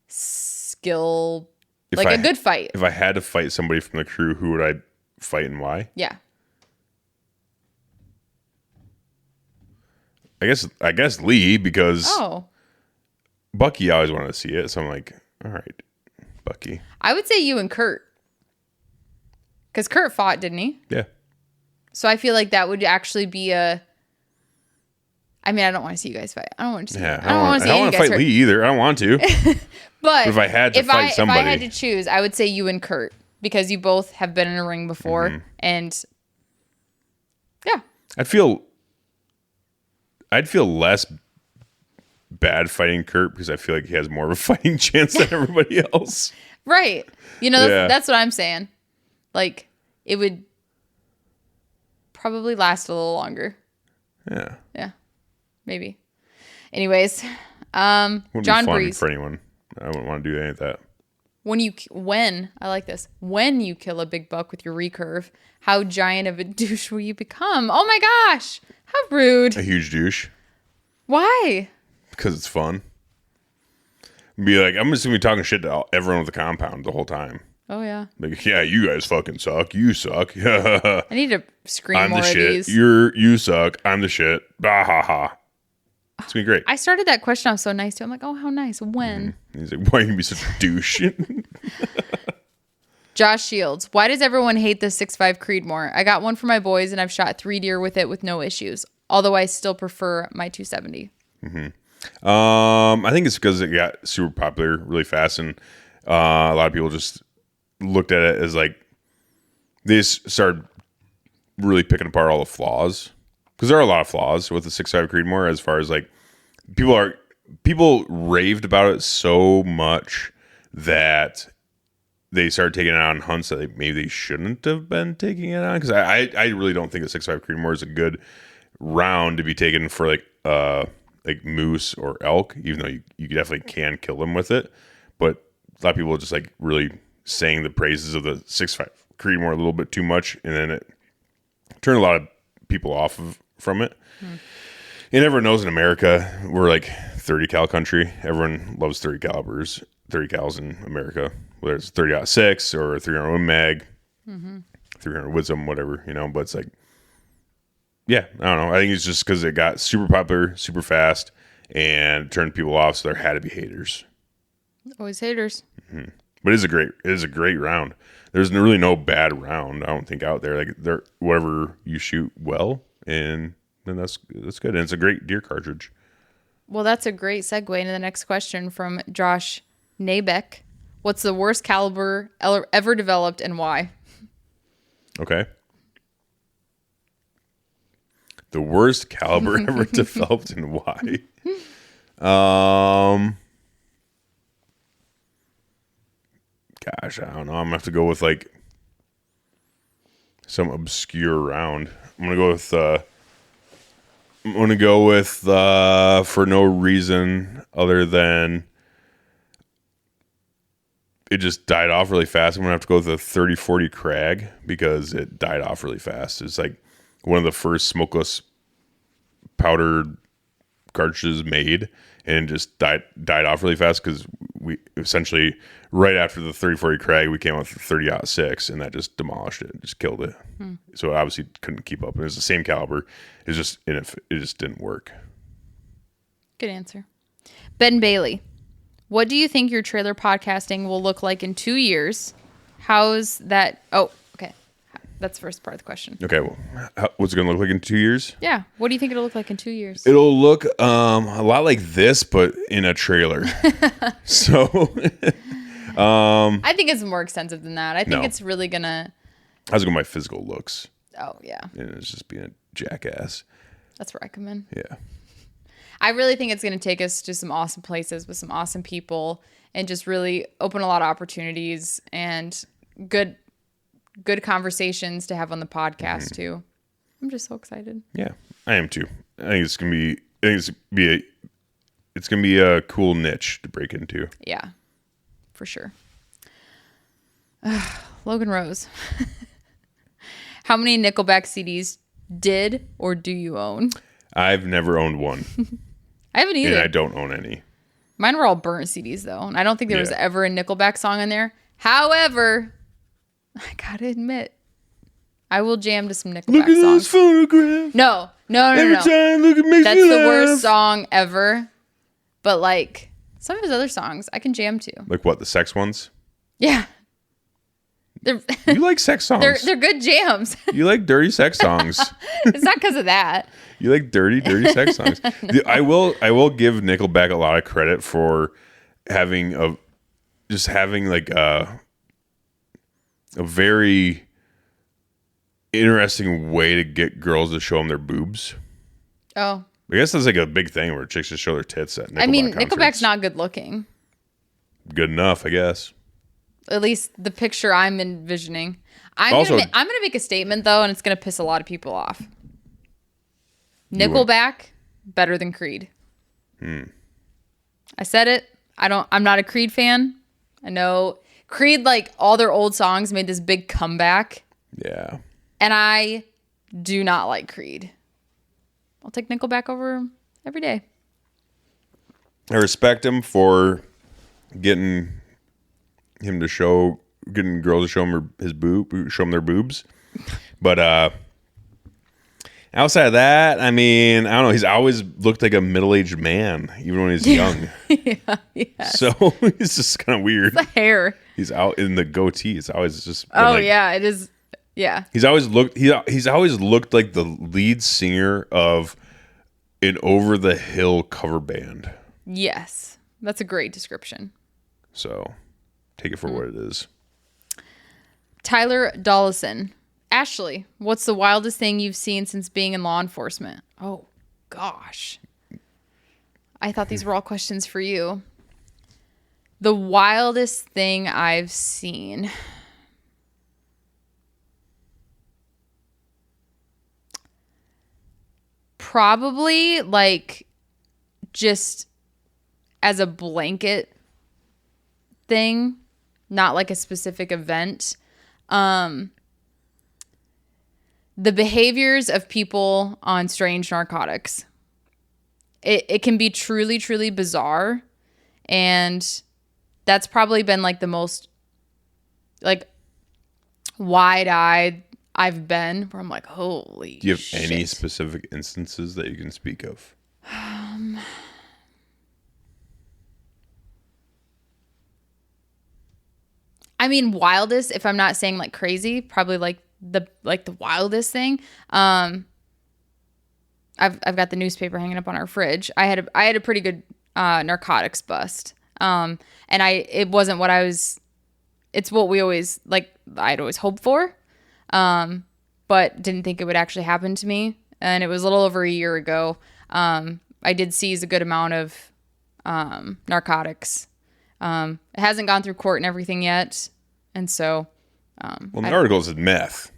skill, a good fight. If I had to fight somebody from the crew, who would I fight and why? Yeah. I guess Lee, because Oh. Bucky always wanted to see it, so I'm like, all right, Bucky. I would say you and Kurt. Because Kurt fought, didn't he? Yeah. So I feel like that would actually be a... I mean, I don't want to see you guys fight. I don't want to see. Yeah, I don't want to see I don't any want of to you guys fight hurt. Lee either. I don't want to. But if I had to fight somebody, if I had to choose, I would say you and Kurt, because you both have been in a ring before, and yeah, I'd feel less bad fighting Kurt because I feel like he has more of a fighting chance than everybody else. right. You know, Yeah. that's what I'm saying. Like, it would probably last a little longer. Yeah. Yeah, maybe. Anyways, Wouldn't John be fun Breeze. for anyone. I wouldn't want to do any of that. I like this. When you kill a big buck with your recurve, how giant of a douche will you become? Oh my gosh, how rude. A huge douche Why? because it's fun. Be like, I'm just gonna be talking shit to everyone with the compound the whole time. Oh yeah. Like, yeah, you guys fucking suck. You suck. I need to scream I'm more the of shit. these. You suck. I'm the shit. Bah ha ha. It's been great. I started that question. I was so nice to him. I'm like, oh, how nice. When? He's like, why are you gonna be such a douche? Josh Shields. Why does everyone hate the 6.5 Creedmoor? I got one for my boys, and I've shot 3 deer with it with no issues. Although I still prefer my 270. I think it's because it got super popular really fast, and a lot of people just looked at it as like they just started really picking apart all the flaws, because there are a lot of flaws with the 6.5 Creedmoor as far as like people raved about it so much that they started taking it on hunts that maybe they shouldn't have been taking it on, because I really don't think a 6.5 Creedmoor is a good round to be taken for like moose or elk, even though you definitely can kill them with it. But a lot of people just like really saying the praises of the 6.5 Creedmoor a little bit too much, and then it turned a lot of people off from it. And everyone knows in America we're like 30 cal country. Everyone loves 30 calibers, 30 cals in America, whether it's 30-06 or 300 Win Mag, 300 Wisdom, whatever, But it's like, yeah, I don't know. I think it's just because it got super popular, super fast, and turned people off. So there had to be haters. Always haters. But it is a great round. There's really no bad round, I don't think, out there. Like whatever you shoot well, and then that's good. And it's a great deer cartridge. Well, that's a great segue into the next question from Josh Nabeck. What's the worst caliber ever developed and why? Okay. The worst caliber ever developed and why? Gosh, I don't know. I'm gonna have to go with like some obscure round. I'm gonna go with for no reason other than it just died off really fast. I'm gonna have to go with the 3040 Crag because it died off really fast. It's like one of the first smokeless powder cartridges made, and just died off really fast because we essentially right after the 3040 Crag we came out with the 30-06, and that just demolished it, just killed it. So it obviously couldn't keep up. It was the same caliber. It just didn't work. Good answer. Ben Bailey. What do you think your trailer podcasting will look like in 2 years? How's that? Oh, okay. That's the first part of the question. Okay, well, what's it going to look like in 2 years? Yeah. What do you think it'll look like in 2 years? It'll look a lot like this, but in a trailer. So, I think it's more extensive than that. I think it's really going to... I was going by physical looks. Oh, yeah. And it's just being a jackass. That's where I come in. Yeah. I really think it's going to take us to some awesome places with some awesome people and just really open a lot of opportunities and good conversations to have on the podcast too. I'm just so excited. Yeah, I am too. I think it's gonna be a cool niche to break into. Yeah, for sure. Logan Rose, how many Nickelback CDs did or do you own? I've never owned one. I haven't either. And I don't own any. Mine were all burnt CDs though, and I don't think there was ever a Nickelback song in there. However, I gotta admit, I will jam to some Nickelback Look at songs. this photograph. No. Every time, look, it makes That's me the laugh. worst song ever. But like some of his other songs, I can jam to. Like what? The sex ones? Yeah, they're You like sex songs? they're good jams. You like dirty sex songs. It's not because of that. You like dirty sex songs. No. I will give Nickelback a lot of credit for having a very interesting way to get girls to show them their boobs. Oh, I guess that's like a big thing where chicks just show their tits at Nickelback I mean, concerts. Nickelback's not good looking. Good enough, I guess. At least the picture I'm envisioning. I'm Also- gonna make a statement though, and it's gonna piss a lot of people off. Nickelback better than Creed. I said it. I'm not a Creed fan. I know Creed, like all their old songs made this big comeback, Yeah. and I do not like Creed. I'll take Nickelback over every day. I respect him for getting girls to show him their boobs. But outside of that, I mean, I don't know. He's always looked like a middle-aged man, even when he's young. Yeah. So he's just kind of weird. The hair. He's out in the goatee. It's always just. Oh yeah, it is. Yeah. He's always looked. He's always looked like the lead singer of an Over the Hill cover band. Yes, that's a great description. So, take it for what it is. Tyler Dollison. Ashley, what's the wildest thing you've seen since being in law enforcement? Oh, gosh. I thought these were all questions for you. The wildest thing I've seen. Probably like just as a blanket thing, not like a specific event. The behaviors of people on strange narcotics. It can be truly, truly bizarre. And that's probably been like the most like wide-eyed I've been, where I'm like, holy shit. Do you have any specific instances that you can speak of? I mean, wildest, if I'm not saying like crazy, probably like the wildest thing. I've got the newspaper hanging up on our fridge. I had a pretty good narcotics bust. And it wasn't what it's what we always like I'd always hoped for. But didn't think it would actually happen to me. And it was a little over a year ago. I did seize a good amount of narcotics. It hasn't gone through court and everything yet. And so Well, the article said meth.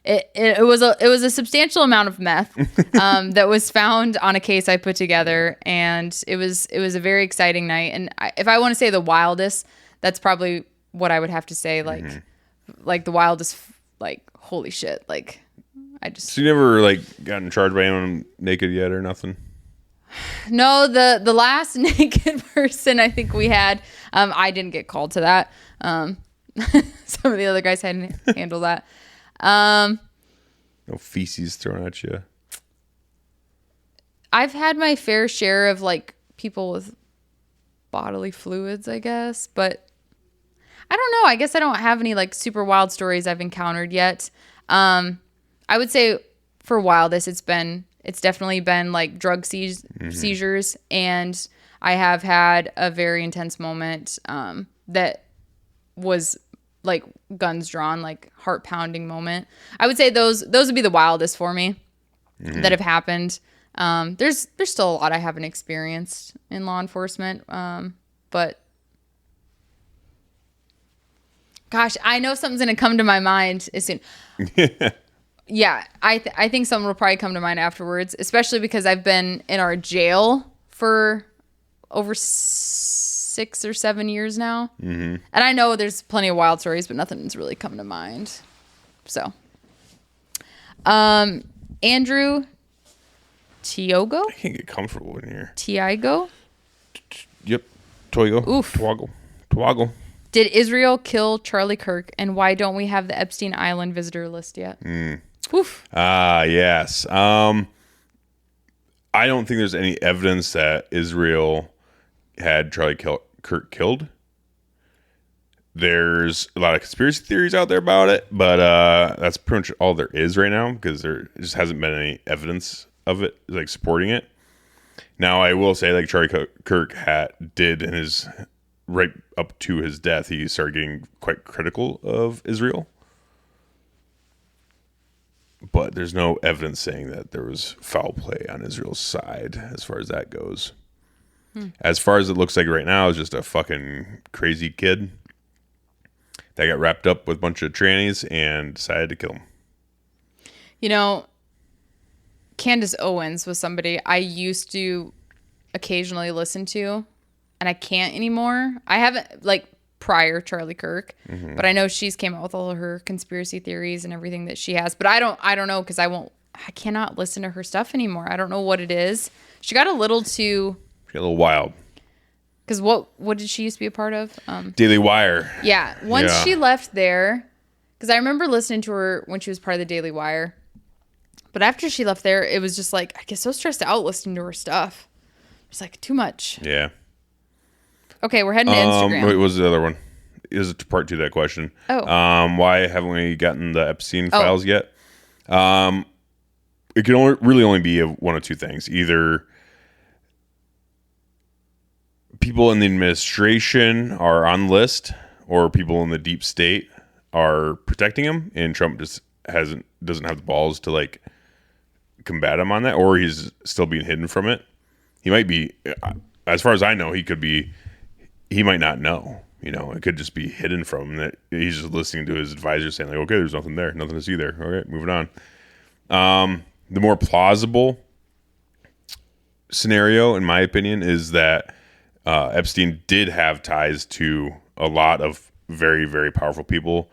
It was a substantial amount of meth that was found on a case I put together, and it was a very exciting night. And if I want to say the wildest, that's probably what I would have to say. Like the wildest, like holy shit, like I just. So you never like gotten charged by anyone naked yet or nothing? No, the last naked person I think we had, I didn't get called to that. Some of the other guys had to handle that. No feces thrown at you. I've had my fair share of like people with bodily fluids, I guess, but I don't know. I guess I don't have any like super wild stories I've encountered yet. I would say for wildest, it's definitely been like drug seizures, and I have had a very intense moment that was like guns drawn, like heart pounding moment. I would say those would be the wildest for me that have happened. There's still a lot I haven't experienced in law enforcement, but gosh, I know something's gonna come to my mind as soon. Yeah, I think something will probably come to mind afterwards, especially because I've been in our jail for over 6 or 7 years now. And I know there's plenty of wild stories, but nothing's really come to mind. So, Andrew Tiogo? I can't get comfortable in here. Tiago? Yep. Toigo. Oof. Twago. Did Israel kill Charlie Kirk, and why don't we have the Epstein Island visitor list yet? Oof. Yes. I don't think there's any evidence that Israel had Charlie Kirk killed. There's a lot of conspiracy theories out there about it, but that's pretty much all there is right now, because there just hasn't been any evidence of it, like, supporting it. Now, I will say, like, Charlie Kirk did in his right up to his death, he started getting quite critical of Israel. But there's no evidence saying that there was foul play on Israel's side as far as that goes. As far as it looks like right now, is just a fucking crazy kid that got wrapped up with a bunch of trannies and decided to kill him. You know, Candace Owens was somebody I used to occasionally listen to, and I can't anymore. I haven't, like, prior Charlie Kirk, but I know she's came out with all of her conspiracy theories and everything that she has, but I don't know, because I cannot listen to her stuff anymore. I don't know what it is. She got a little wild. Because what did she used to be a part of? Daily Wire. Yeah. Once she left there, because I remember listening to her when she was part of the Daily Wire, but after she left there, it was just like, I get so stressed out listening to her stuff. It's like too much. Yeah. Okay, we're heading to Instagram. What was the other one? Is it part 2 of that question? Oh. Why haven't we gotten the Epstein files yet? It can only be one of two things. Either people in the administration are on list, or people in the deep state are protecting him, and Trump just doesn't have the balls to, like, combat him on that, or he's still being hidden from it. He might be, as far as I know, he might not know. You know, it could just be hidden from him, that he's just listening to his advisor saying, like, okay, there's nothing there, nothing to see there. All right, moving on. The more plausible scenario, in my opinion, is that Epstein did have ties to a lot of very, very powerful people,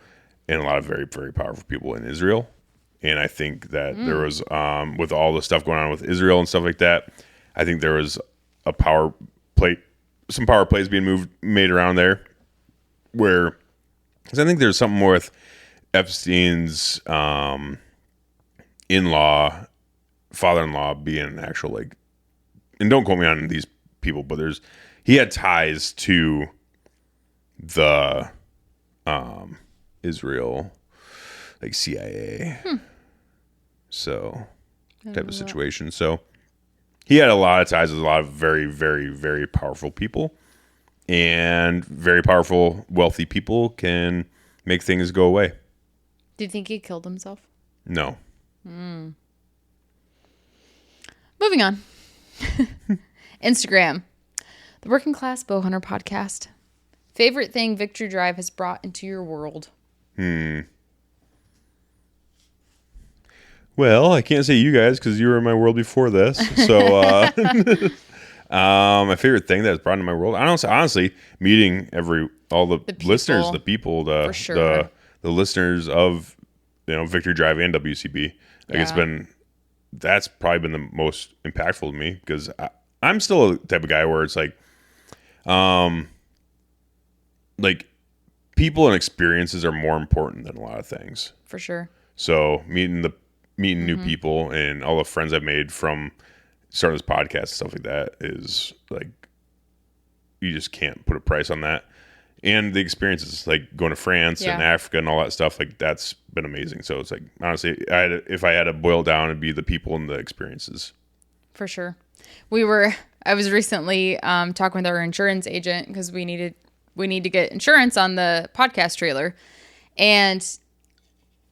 and a lot of very, very powerful people in Israel. And I think that there was, with all the stuff going on with Israel and stuff like that, I think there was some power plays being made around there, where, because I think there's something more with Epstein's father-in-law being an actual, like, and don't quote me on these people, but he had ties to the Israel, like, CIA, so type of situation. So he had a lot of ties with a lot of very, very, very powerful people, and very powerful, wealthy people can make things go away. Do you think he killed himself? No. Moving on. Instagram. The Working Class Bowhunter Podcast. Favorite thing Victory Drive has brought into your world? Well, I can't say you guys, because you were in my world before this. So, my favorite thing that has brought into my world, honestly, meeting all the listeners, the people, For sure. the listeners of, Victory Drive and WCB. That's probably been the most impactful to me, because I'm still a type of guy where it's like people and experiences are more important than a lot of things. For sure. So meeting new people and all the friends I've made from starting this podcast and stuff like that is, like, you just can't put a price on that. And the experiences, like going to France and Africa and all that stuff, like that's been amazing. So it's like, honestly, if I had to boil down, it'd be the people and the experiences. For sure. I was recently talking with our insurance agent because we need to get insurance on the podcast trailer. And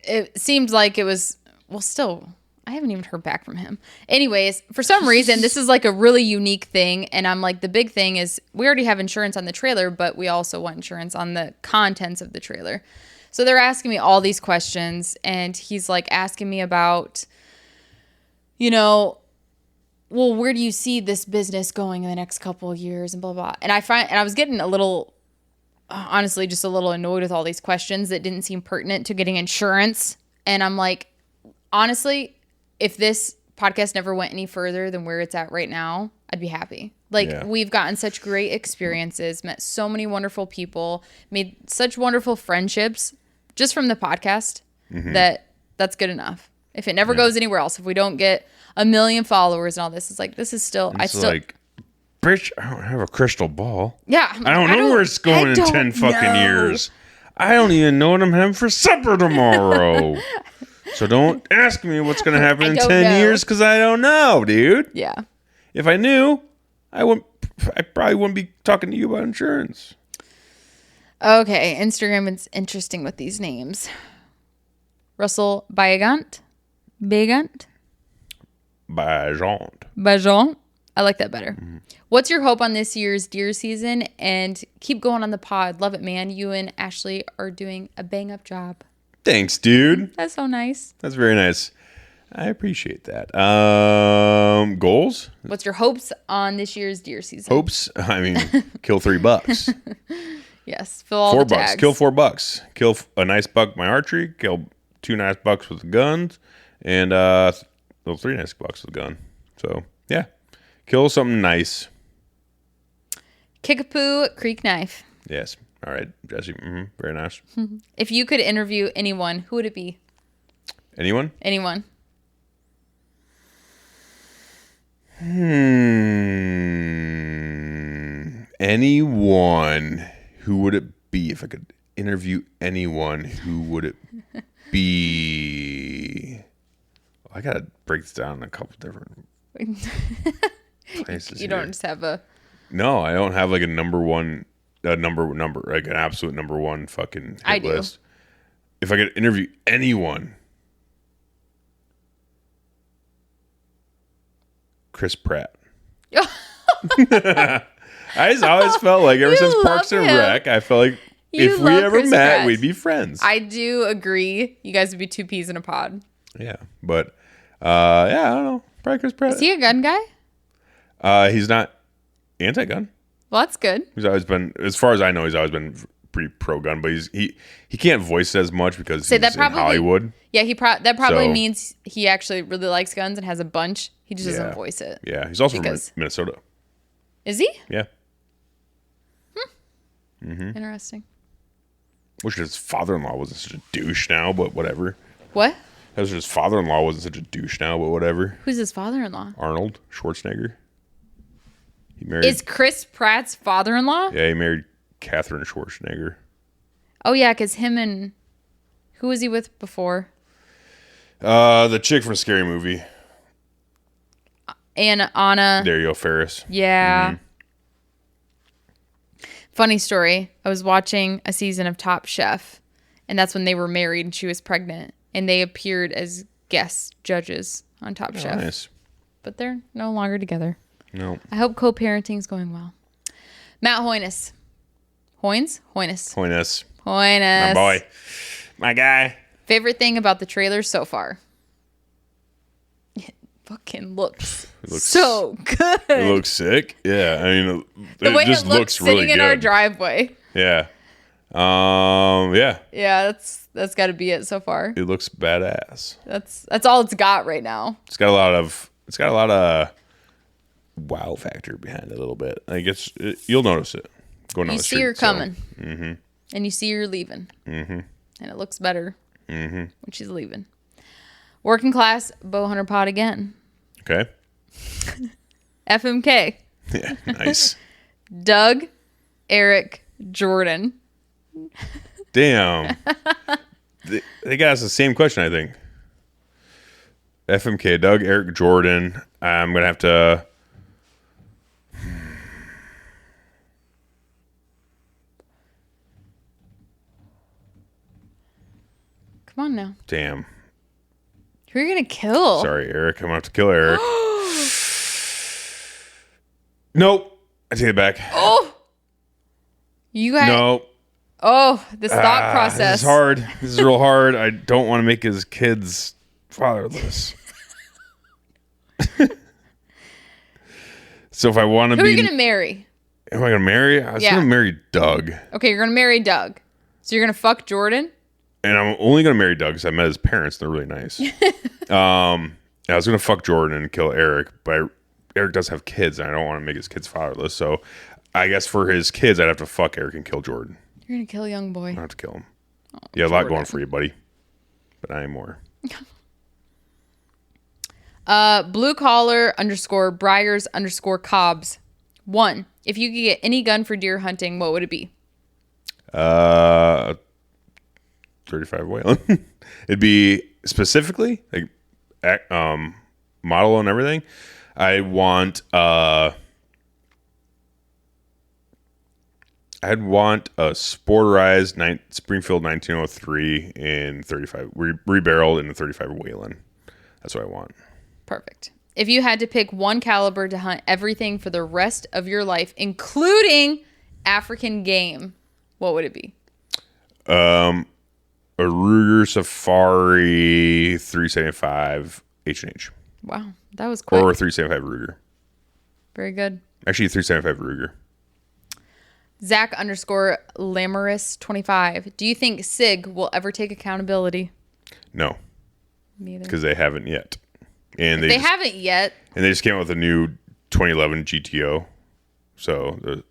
it seemed like it was, well, still, I haven't even heard back from him. Anyways, for some reason, this is like a really unique thing. And I'm like, the big thing is we already have insurance on the trailer, but we also want insurance on the contents of the trailer. So they're asking me all these questions. And he's like asking me about, well, where do you see this business going in the next couple of years and blah, blah. And I was getting a little, honestly, just a little annoyed with all these questions that didn't seem pertinent to getting insurance. And I'm like, honestly, if this podcast never went any further than where it's at right now, I'd be happy. We've gotten such great experiences, met so many wonderful people, made such wonderful friendships just from the podcast that's good enough. If it never goes anywhere else, if we don't get 1 million followers and all this, it's like, this is still, like, bitch, I don't have a crystal ball. Yeah. I don't know where it's going in 10 fucking years. I don't even know what I'm having for supper tomorrow. So don't ask me what's going to happen in 10 years because I don't know, dude. Yeah. If I knew, I probably wouldn't be talking to you about insurance. Okay. Instagram is interesting with these names. Russell Baigant. Bajon. I like that better. Mm-hmm. What's your hope on this year's deer season? And keep going on the pod. Love it, man. You and Ashley are doing a bang-up job. Thanks, dude. That's so nice. That's very nice. I appreciate that. Goals? What's your hopes on this year's deer season? Hopes? I mean, kill $3. Yes. Fill all the tags. Kill $4. Kill a nice buck my archery. Kill 2 nice bucks with guns. And 3 nice bucks with a gun. So, yeah. Kill something nice. Kickapoo Creek Knife. Yes. All right, Jesse. Mm-hmm. Very nice. If you could interview anyone, who would it be? Anyone? Anyone. Anyone. Who would it be? If I could interview anyone, who would it be? I got to break this down in a couple different places. You don't just have a... No, I don't have like a number, like an absolute number one fucking hit list. If I could interview anyone, Chris Pratt. I just always felt like ever since Parks and Rec, I felt like if we ever met, we'd be friends. I do agree. You guys would be 2 peas in a pod. Yeah, but I don't know. Probably Chris Pratt. Is he a gun guy? He's not anti-gun. Well, that's good. He's always been, as far as I know, he's always been pretty pro-gun, but he can't voice it as much because he's in Hollywood. Yeah, that probably means he actually really likes guns and has a bunch. He just doesn't voice it. Yeah, he's also from Minnesota. Is he? Yeah. Mm-hmm. Interesting. Wish his father-in-law wasn't such a douche now, but whatever. What? I wish his father-in-law wasn't such a douche now, but whatever. Who's his father-in-law? Arnold Schwarzenegger. He married. Is Chris Pratt's father-in-law? Yeah, he married Catherine Schwarzenegger. Oh yeah, because him and who was he with before? The chick from Scary Movie. And Anna. There you go, Ferris. Yeah. Mm-hmm. Funny story. I was watching a season of Top Chef, and that's when they were married and she was pregnant, and they appeared as guest judges on Top Chef. Nice. But they're no longer together. No. I hope co-parenting is going well. Matt Hoynes. Hoynes? My boy. My guy. Favorite thing about the trailer so far? It fucking looks so good. It looks sick. Yeah. I mean, the way it looks really sitting in our driveway. Yeah. Yeah. Yeah, that's got to be it so far. It looks badass. That's all it's got right now. It's got a lot of wow factor behind it a little bit. Like you'll notice it. Going on the street. You see her coming. Mm-hmm. And you see her leaving. Mm-hmm. And it looks better when she's leaving. Working class bow hunter pod again. Okay. FMK. Yeah, nice. Doug, Eric, Jordan. Damn. They got us the same question, I think. FMK, Doug, Eric, Jordan. I'm going to have to... Come on now. Damn. Who are you going to kill? Sorry, Eric. I'm going to have to kill Eric. Nope. I take it back. Oh. You got... No. Oh, this thought process. This is hard. This is real hard. I don't want to make his kids fatherless. So if I want to be... Who are you going to marry? Am I going to marry? I was going to marry Doug. Okay, you're going to marry Doug. So you're going to fuck Jordan? And I'm only going to marry Doug because I met his parents. They're really nice. I was going to fuck Jordan and kill Eric, but Eric does have kids, and I don't want to make his kids fatherless. So I guess for his kids, I'd have to fuck Eric and kill Jordan. You're going to kill a young boy. I have to kill him. Yeah, a lot going for you, buddy. But I ain't more. Blue collar _ Briars _ Cobbs. 1. If you could get any gun for deer hunting, what would it be? 35 Whalen. It'd be specifically like model and everything. I'd want a sporterized Springfield 1903 in 35 rebarreled in the 35 Whalen. That's what I want. Perfect. If you had to pick one caliber to hunt everything for the rest of your life, including African game, what would it be? A Ruger Safari 375 H&H. Wow, that was quick. Or a 375 Ruger. Very good. Actually, 375 Ruger. Zach _ Lamarus 25. Do you think SIG will ever take accountability? No. Neither. Because they haven't yet. And they haven't yet. And they just came out with a new 2011 GTO. So the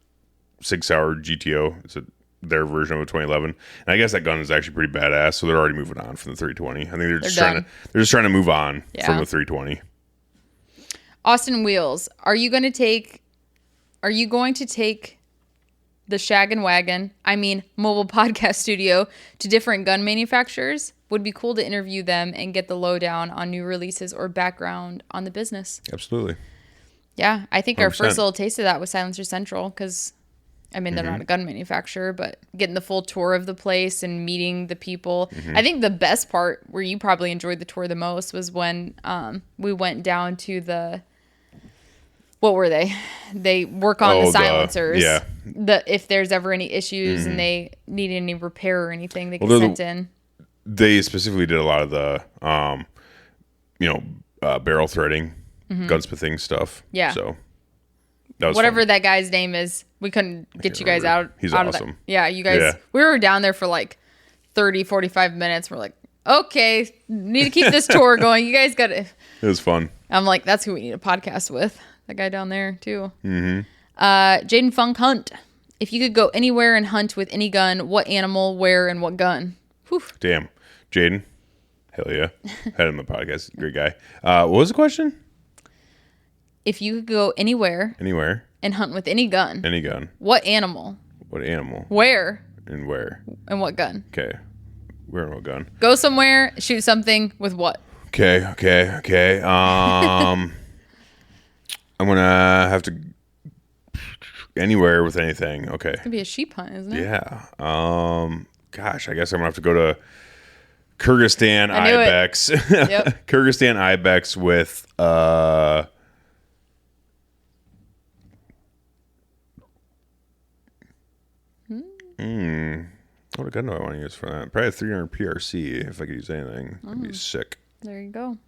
Sig Sauer GTO. It's their version of a 2011. And I guess that gun is actually pretty badass. So they're already moving on from the 320. I think they're just trying to move on from the 320. Austin Wheels, are you going to take the Shag and Wagon, mobile podcast studio, to different gun manufacturers? Would be cool to interview them and get the lowdown on new releases or background on the business. Absolutely. Yeah, I think 100%. Our first little taste of that was Silencer Central because, they're not a gun manufacturer, but getting the full tour of the place and meeting the people. I think the best part, where you probably enjoyed the tour the most, was when we went down to the... What were they? They work on the silencers. If there's ever any issues and they need any repair or anything, they get sent in. They specifically did a lot of the, barrel threading, gunsmithing stuff. Yeah. So that was whatever fun. That guy's name is. We couldn't get you guys out. He's out awesome. Of that. Yeah, you guys. Yeah. We were down there for like 30, 45 minutes. We're like, okay, need to keep this tour going. You guys got to. It was fun. I'm like, that's who we need a podcast with. That guy down there too. Jaden Funk Hunt. If you could go anywhere and hunt with any gun, what animal, where, and what gun? Whew. Damn. Jaden. Hell yeah. Had him on the podcast. Great guy. What was the question? If you could go anywhere. And hunt with any gun. Any gun. What animal? Where? And where? And what gun? Okay. Where and what gun? Go somewhere, shoot something with what? Okay. I'm going to have to... Anywhere with anything. Okay. It's going to be a sheep hunt, isn't it? Yeah. Gosh, I guess I'm going to have to go to Kyrgyzstan Ibex. Yep. Kyrgyzstan Ibex with... What gun do I want to use for that? Probably a 300 PRC if I could use anything. That'd be sick. There you go.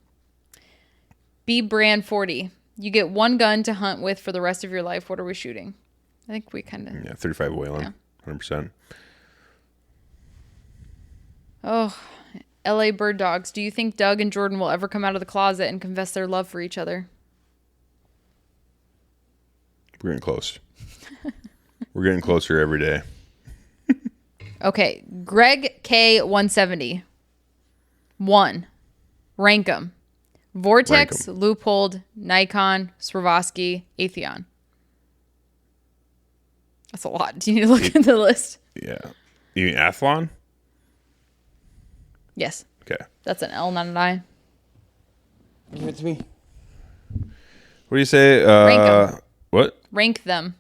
B Brand 40. You get one gun to hunt with for the rest of your life. What are we shooting? I think we kind of... Yeah, 35 Whalen. Yeah. 100%. Oh, LA Bird Dogs. Do you think Doug and Jordan will ever come out of the closet and confess their love for each other? We're getting close. We're getting closer every day. Okay. Greg K 170. 1. Rank 'em. Vortex, Loophole, Nikon, Swarovski, Atheon. That's a lot. Do you need to look at the list? Yeah. You mean athlon? Yes. Okay. That's an L, not an I. Give it to me. What do you say? Rank 'em. What? Rank them.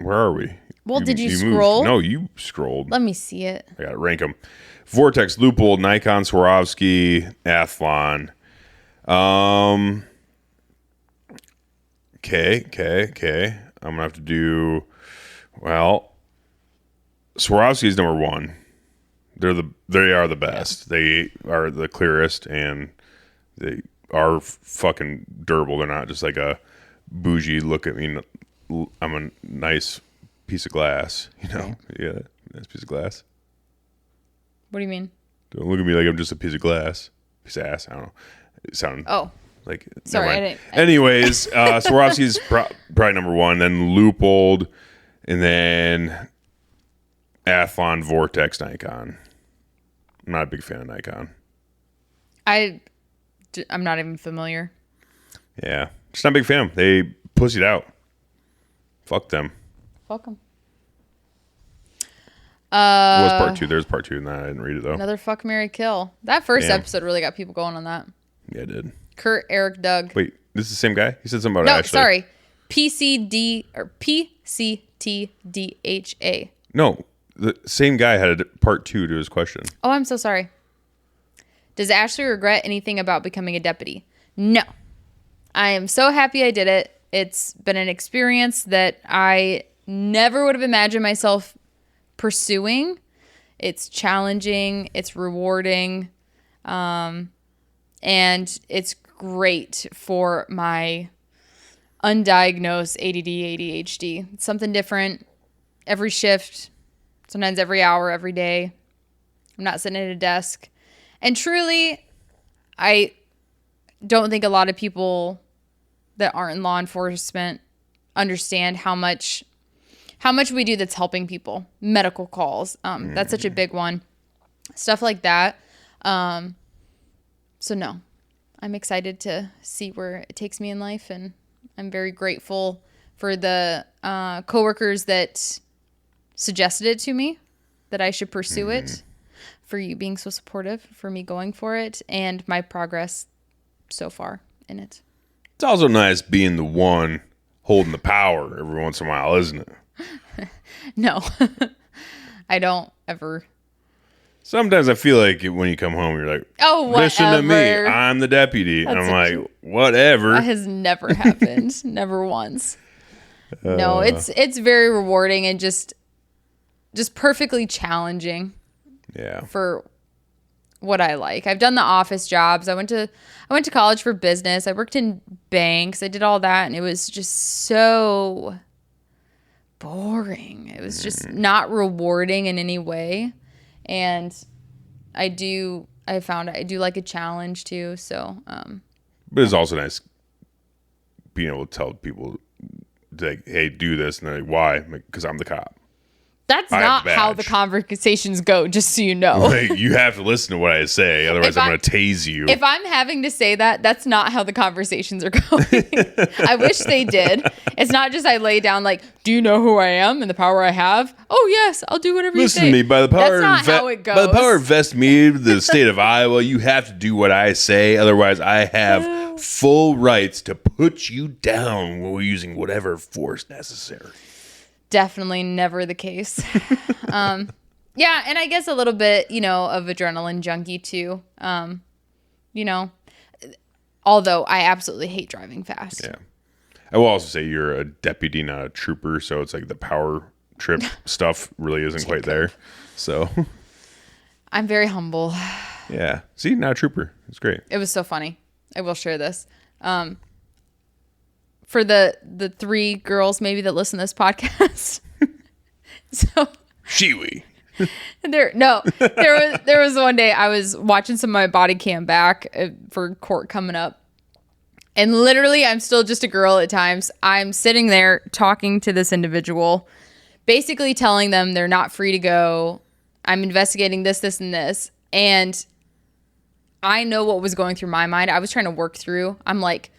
Where are we? Well, did you moved. scroll? No, you scrolled. Let me see it. I got to rank them. Vortex, Loophole, Nikon, Swarovski, Athlon. Okay. I'm gonna have to do. Well, Swarovski is number one. They are the best. Yeah. They are the clearest, and they are fucking durable. They're not just like a bougie look at me. I'm a nice piece of glass, you know. Yeah, nice piece of glass. What do you mean? Don't look at me like I'm just a piece of glass, piece of ass. I don't know. It sounded like. Sorry, I didn't. Anyways, Swarovski's probably number one. Then Loophole, and then Athlon, Vortex, Nikon. I'm not a big fan of Nikon. I'm not even familiar. Yeah, just not a big fan of them. They pussied out. Fuck them. Fuck them. What was part two? There's part two in that. I didn't read it though. Another fuck, marry, kill. That first Damn. episode really got people going on that. Yeah, it did. Kurt, Eric, Doug. Wait, this is the same guy? He said something about No, Ashley. sorry. PCD or PCTDHA. No, the same guy had a part two to his question. Oh, I'm so sorry. Does Ashley regret anything about becoming a deputy? No. I am so happy I did it. It's been an experience that I never would have imagined myself pursuing. It's challenging. It's rewarding. And it's great for my undiagnosed ADD, ADHD. It's something different every shift, sometimes every hour, every day. I'm not sitting at a desk. And truly, I don't think a lot of people that aren't in law enforcement understand how much we do that's helping people. Medical calls. That's such a big one. Stuff like that. So no, I'm excited to see where it takes me in life, and I'm very grateful for the coworkers that suggested it to me, that I should pursue it, for you being so supportive, for me going for it, and my progress so far in it. It's also nice being the one holding the power every once in a while, isn't it? No, I don't ever. Sometimes I feel like when you come home, you're like, oh, whatever. Listen to me. I'm the deputy. And I'm like, whatever. That has never happened. Never once. No, it's very rewarding and just perfectly challenging. Yeah. For what I like. I've done the office jobs. I went to college for business. I worked in banks. I did all that, and it was just so boring. It was just not rewarding in any way. And I found I do like a challenge too. So, but it's also nice being able to tell people, like, hey, do this. And they're like, why? Because I'm the cop. That's not how the conversations go, just so you know. Like, you have to listen to what I say. Otherwise, I'm going to tase you. If I'm having to say that, that's not how the conversations are going. I wish they did. It's not just I lay down like, do you know who I am and the power I have? Oh, yes, I'll do whatever you say. Listen to me. By the power that's not how it goes. By the power vested me, the state of Iowa, you have to do what I say. Otherwise, I have full rights to put you down when we're using whatever force necessary. Definitely never the case. Yeah, and I guess a little bit, of adrenaline junkie too. Although I absolutely hate driving fast. Yeah. I will also say you're a deputy, not a trooper, so it's like the power trip stuff really isn't quite there. So I'm very humble. Yeah. See, not a trooper. It's great. It was so funny. I will share this. For the three girls maybe that listen to this podcast. So Shiwi. there was one day I was watching some of my body cam back for court coming up. And literally I'm still just a girl at times. I'm sitting there talking to this individual, basically telling them they're not free to go. I'm investigating this, and this. And I know what was going through my mind. I was trying to work through. I'm like,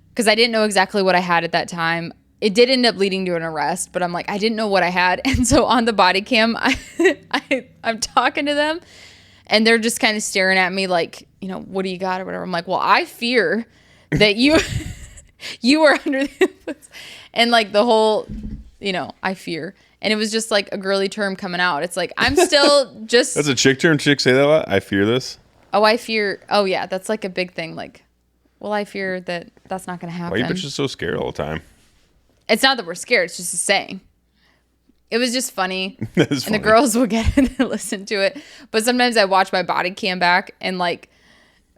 because I didn't know exactly what I had at that time. it did end up leading to an arrest, but I'm like, I didn't know what I had. And so on the body cam, I'm talking to them and they're just kind of staring at me like, what do you got or whatever. I'm like, well, I fear that you were under the influence. And like the whole, I fear. And it was just like a girly term coming out. It's like, I'm still just. That's a chick term. Chicks say that a lot. I fear this. Oh, I fear. Oh, yeah. That's like a big thing. Like, well, I fear that that's not going to happen. Why are you bitches so scared all the time? It's not that we're scared. It's just a saying. It was just funny. That is funny. The girls will get it and listen to it. But sometimes I watch my body cam back and like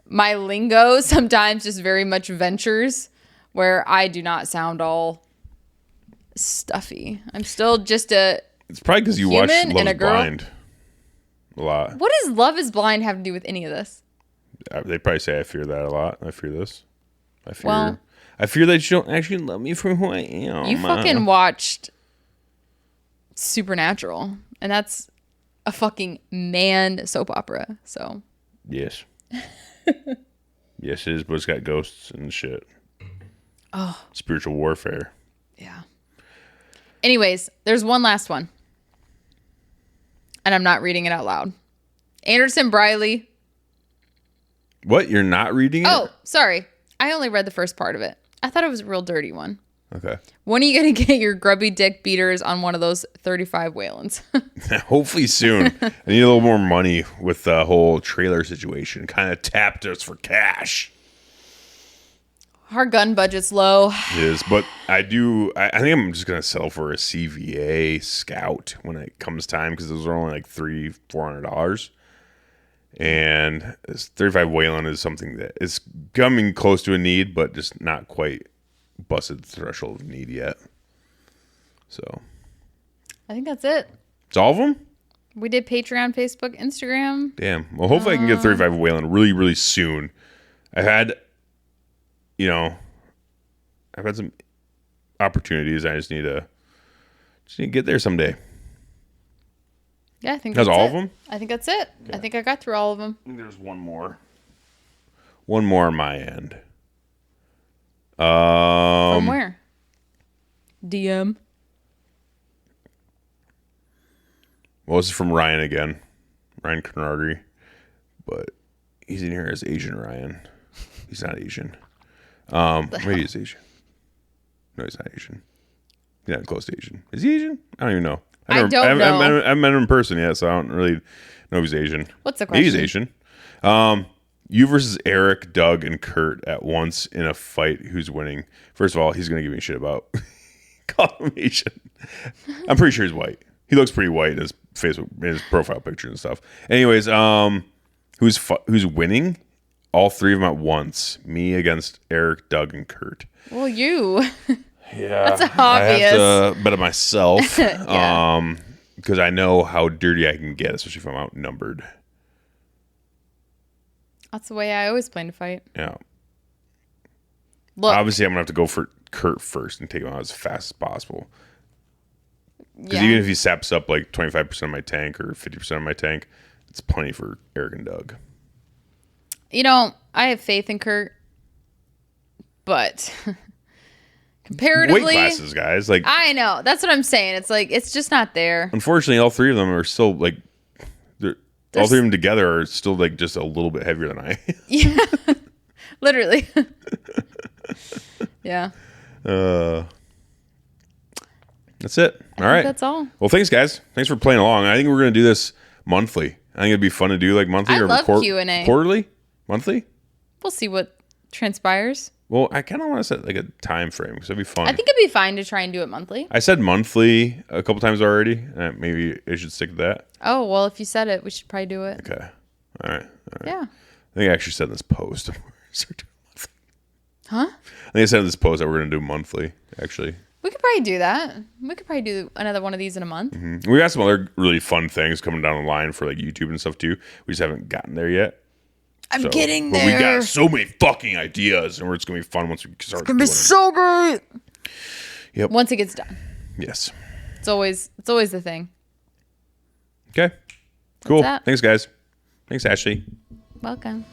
my lingo sometimes just very much ventures where I do not sound all stuffy. I'm still just a It's probably because you watch human Love and a is girl. Blind a lot. What does Love is Blind have to do with any of this? They probably say I fear that a lot. I fear this. I fear. Well, I fear that you don't actually love me for who I am. You fucking watched Supernatural, and that's a fucking man soap opera. So Yes. Yes, it is, but it's got ghosts and shit. Oh. Spiritual warfare. Yeah. Anyways, there's one last one. And I'm not reading it out loud. Anderson Briley. What? You're not reading it? Oh, sorry. I only read the first part of it. I thought it was a real dirty one. Okay. When are you going to get your grubby dick beaters on one of those 35 Whalens? Hopefully soon. I need a little more money with the whole trailer situation. Kind of tapped us for cash. Our gun budget's low. It is, but I think I'm just going to settle for a CVA Scout when it comes time because those are only like $300-$400. And this 35 Wayland is something that is coming close to a need, but just not quite busted the threshold of need yet. So I think that's it. it's all of them? We did Patreon, Facebook, Instagram. Damn. Well, hopefully I can get 35 Wayland really, really soon. I've had some opportunities. I just need to get there someday. Yeah, I think That's that's all it. of them? I think that's it. Yeah. I think I got through all of them. I think there's one more. One more on my end. From where? DM. Well, this is from Ryan again. Ryan Canardi. But he's in here as Asian Ryan. He's not Asian. Maybe he's Asian. No, he's not Asian. He's not close to Asian. Is he Asian? I don't even know. I don't know. I haven't met him in person yet, so I don't really know if he's Asian. What's the question? Maybe he's Asian. You versus Eric, Doug, and Kurt at once in a fight. Who's winning? First of all, he's going to give me shit about calling him Asian. I'm pretty sure he's white. He looks pretty white in his Facebook, in his profile picture and stuff. Anyways, who's winning? All three of them at once. Me against Eric, Doug, and Kurt. Well, you. Yeah, that's obvious. I have to bet on myself. Yeah. Because I know how dirty I can get, especially if I'm outnumbered. That's the way I always plan to fight. Yeah. Look, Obviously, I'm gonna have to go for Kurt first and take him out as fast as possible. Because yeah. even if he saps up like 25% of my tank or 50% of my tank, it's plenty for Eric and Doug. I have faith in Kurt, but comparatively, Weight classes, guys. Like, I know that's what I'm saying. It's like it's just not there. unfortunately, all three of them are still like, all three of them together are still like just a little bit heavier than I am. Yeah, literally. Yeah. That's it. All right. That's all. Well, thanks, guys. Thanks for playing along. I think we're gonna do this monthly. I think it'd be fun to do like monthly I or love Q&A. Quarterly, monthly. We'll see what transpires. Well, I kind of want to set like a time frame because it'd be fun. I think it'd be fine to try and do it monthly. I said monthly a couple times already. Maybe I should stick to that. Oh, well, if you said it, we should probably do it. Okay. All right. Yeah. I think I actually said in this post. Huh? I think I said in this post that we're going to do monthly, actually. We could probably do that. We could probably do another one of these in a month. Mm-hmm. We got some other really fun things coming down the line for like YouTube and stuff too. We just haven't gotten there yet. I'm getting there. But we got so many fucking ideas, and it's going to be fun once we start. It's gonna be so great. Yep. Once it gets done. Yes. It's always the thing. Okay. Cool. that. Thanks, guys. Thanks, Ashley. Welcome.